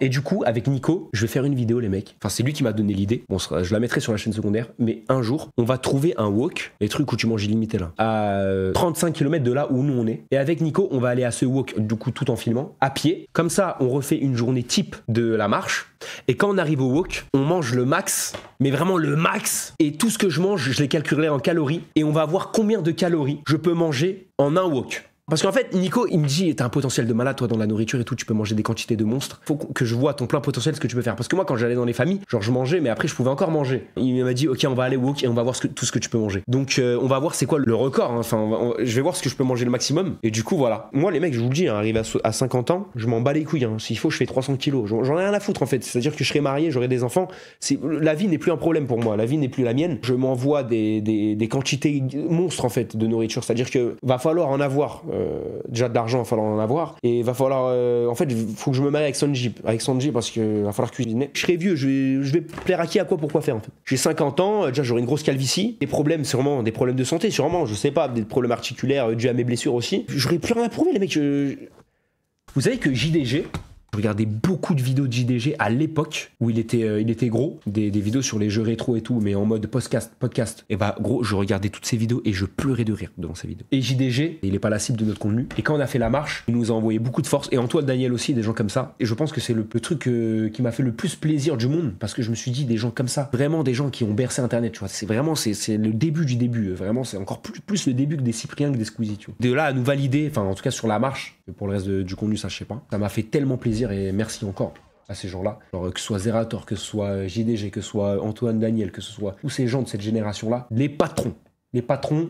A: Et du coup, avec Nico, je vais faire une vidéo, les mecs. Enfin, c'est lui qui m'a donné l'idée. Bon, je la mettrai sur la chaîne secondaire. Mais un jour, on va trouver un wok, les trucs où tu manges illimité là, à 35 km de là où nous on est. Et avec Nico, on va aller à ce wok, du coup, tout en filmant, à pied. Comme ça, on refait une journée type de la marche. Et quand on arrive au wok, on mange le max, mais vraiment le max. Et tout ce que je mange, je les calculerai en calories. Et on va voir combien de calories je peux manger en un wok. Parce qu'en fait, Nico, il me dit, t'as un potentiel de malade, toi, dans la nourriture et tout, tu peux manger des quantités de monstres. Faut que je vois ton plein potentiel, ce que tu peux faire. Parce que moi, quand j'allais dans les familles, genre, je mangeais, mais après, je pouvais encore manger. Il m'a dit, ok, on va aller au wok et on va voir tout ce que tu peux manger. Donc, on va voir c'est quoi le record. Hein. Enfin, je vais voir ce que je peux manger le maximum. Et du coup, voilà. Moi, les mecs, je vous le dis, hein, arrivé à 50 ans, je m'en bats les couilles. Hein. S'il faut, je fais 300 kilos. J'en ai rien à foutre, en fait. C'est-à-dire que je serai marié, j'aurai des enfants. La vie n'est plus un problème pour moi. La vie n'est plus la mienne. Je m'envoie des quantités monstres, en fait, de nourriture. C'est-à-dire que va falloir en avoir. Déjà d'argent, il va falloir en avoir. Et il va falloir. En fait, il faut que je me marie avec Sanji. Avec Sanji parce qu'il va falloir cuisiner. Je serai vieux, je vais plaire à qui, à quoi, pourquoi faire en fait. J'ai 50 ans, déjà j'aurai une grosse calvitie. Des problèmes, sûrement, des problèmes de santé, sûrement, je sais pas, des problèmes articulaires dus à mes blessures aussi. J'aurais plus rien à prouver, les mecs. Vous savez que JDG. Je regardais beaucoup de vidéos de JDG à l'époque où il était gros, des vidéos sur les jeux rétro et tout, mais en mode podcast. Et bah gros, je regardais toutes ces vidéos et je pleurais de rire devant ces vidéos. Et JDG, il est pas la cible de notre contenu. Et quand on a fait la marche, il nous a envoyé beaucoup de force. Et Antoine Daniel aussi, des gens comme ça. Et je pense que c'est le truc qui m'a fait le plus plaisir du monde, parce que je me suis dit, des gens comme ça, vraiment des gens qui ont bercé Internet, tu vois. C'est vraiment, c'est le début du début. Vraiment, c'est encore plus le début que des Cypriens, que des Squeezie, tu vois. De là à nous valider, enfin en tout cas sur la marche, pour le reste du contenu, ça je sais pas. Ça m'a fait tellement plaisir. Et merci encore à ces gens-là. Genre, que ce soit Zerator, que ce soit JDG, que ce soit Antoine Daniel, que ce soit tous ces gens de cette génération-là, les patrons,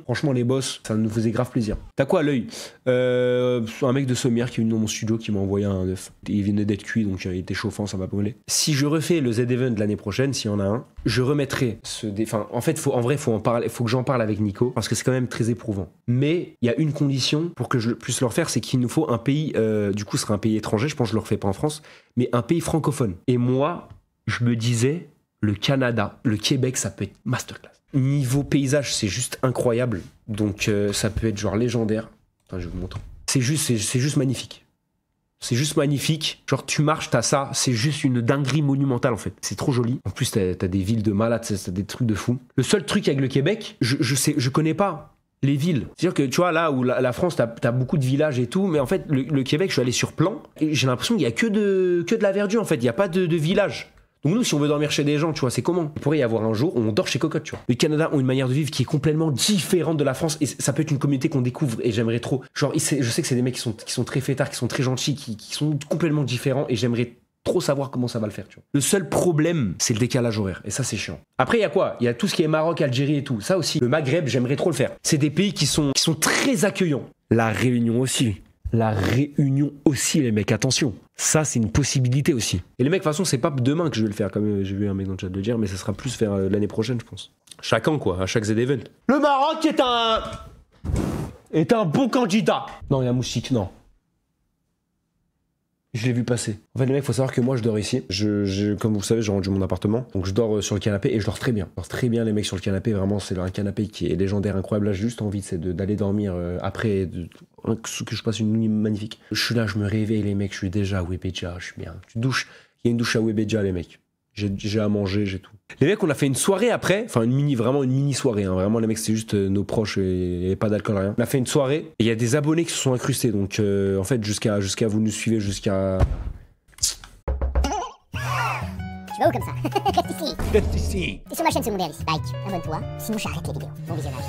A: franchement les boss, ça nous faisait grave plaisir. T'as quoi à l'œil? Un mec de Sommière qui est venu dans mon studio qui m'a envoyé un œuf. Il venait d'être cuit donc il était chauffant, ça m'a brûlé. Si je refais le Z-Event de l'année prochaine, s'il y en a un, je remettrai enfin en fait faut en parler, faut que j'en parle avec Nico parce que c'est quand même très éprouvant. Mais il y a une condition pour que je puisse le refaire, c'est qu'il nous faut un pays, du coup ce sera un pays étranger, je pense que je le refais pas en France, mais un pays francophone. Et moi, je me disais, le Canada, le Québec, ça peut être masterclass. Niveau paysage, c'est juste incroyable. Donc ça peut être genre légendaire. Attends, je vais vous montrer. C'est juste magnifique. C'est juste magnifique. Genre tu marches, t'as ça. C'est juste une dinguerie monumentale en fait. C'est trop joli. En plus t'as des villes de malades, t'as des trucs de fou. Le seul truc avec le Québec, je connais pas les villes. C'est-à-dire que tu vois là où la France t'as beaucoup de villages et tout, mais en fait le Québec, je suis allé sur plan et j'ai l'impression qu'il y a que de la verdure en fait. Il y a pas de village. Donc nous, si on veut dormir chez des gens, tu vois, c'est comment? Il pourrait y avoir un jour où on dort chez Cocotte, tu vois. Les Canadiens ont une manière de vivre qui est complètement différente de la France et ça peut être une communauté qu'on découvre et j'aimerais trop. Genre, je sais que c'est des mecs qui sont très fêtards, qui sont très gentils, qui sont complètement différents et j'aimerais trop savoir comment ça va le faire, tu vois. Le seul problème, c'est le décalage horaire et ça, c'est chiant. Après, il y a quoi? Il y a tout ce qui est Maroc, Algérie et tout. Ça aussi, le Maghreb, j'aimerais trop le faire. C'est des pays qui sont très accueillants. La Réunion aussi. La réunion aussi, les mecs, attention. Ça, c'est une possibilité aussi. Et les mecs, de toute façon, c'est pas demain que je vais le faire, comme j'ai vu un mec dans le chat le dire, mais ça sera plus vers l'année prochaine, je pense. Chaque an, quoi, à chaque Z-Event. Le Maroc est un bon candidat. Non, il y a Moussik, non. Je l'ai vu passer. En fait, les mecs, faut savoir que moi, je dors ici. Comme vous le savez, j'ai rendu mon appartement. Donc, je dors sur le canapé et je dors très bien. Je dors très bien, les mecs, sur le canapé. Vraiment, c'est un canapé qui est légendaire, incroyable. Là, j'ai juste envie d'aller dormir après, que je passe une nuit magnifique. Je suis là, je me réveille, les mecs. Je suis déjà à Webedia. Je suis bien. Tu douches. Il y a une douche à Webedia, les mecs. J'ai à manger, j'ai tout. Les mecs, on a fait une soirée après, enfin vraiment une mini soirée, hein. Vraiment les mecs c'est juste nos proches, il n'y avait pas d'alcool, rien. On a fait une soirée et il y a des abonnés qui se sont incrustés, donc en fait jusqu'à vous nous suivez jusqu'à...
B: Tu vas où comme ça? Reste ici. Reste ici. Et sur ma chaîne secondaire ici, like, abonne-toi, sinon j'arrête les vidéos. Bon visionnage.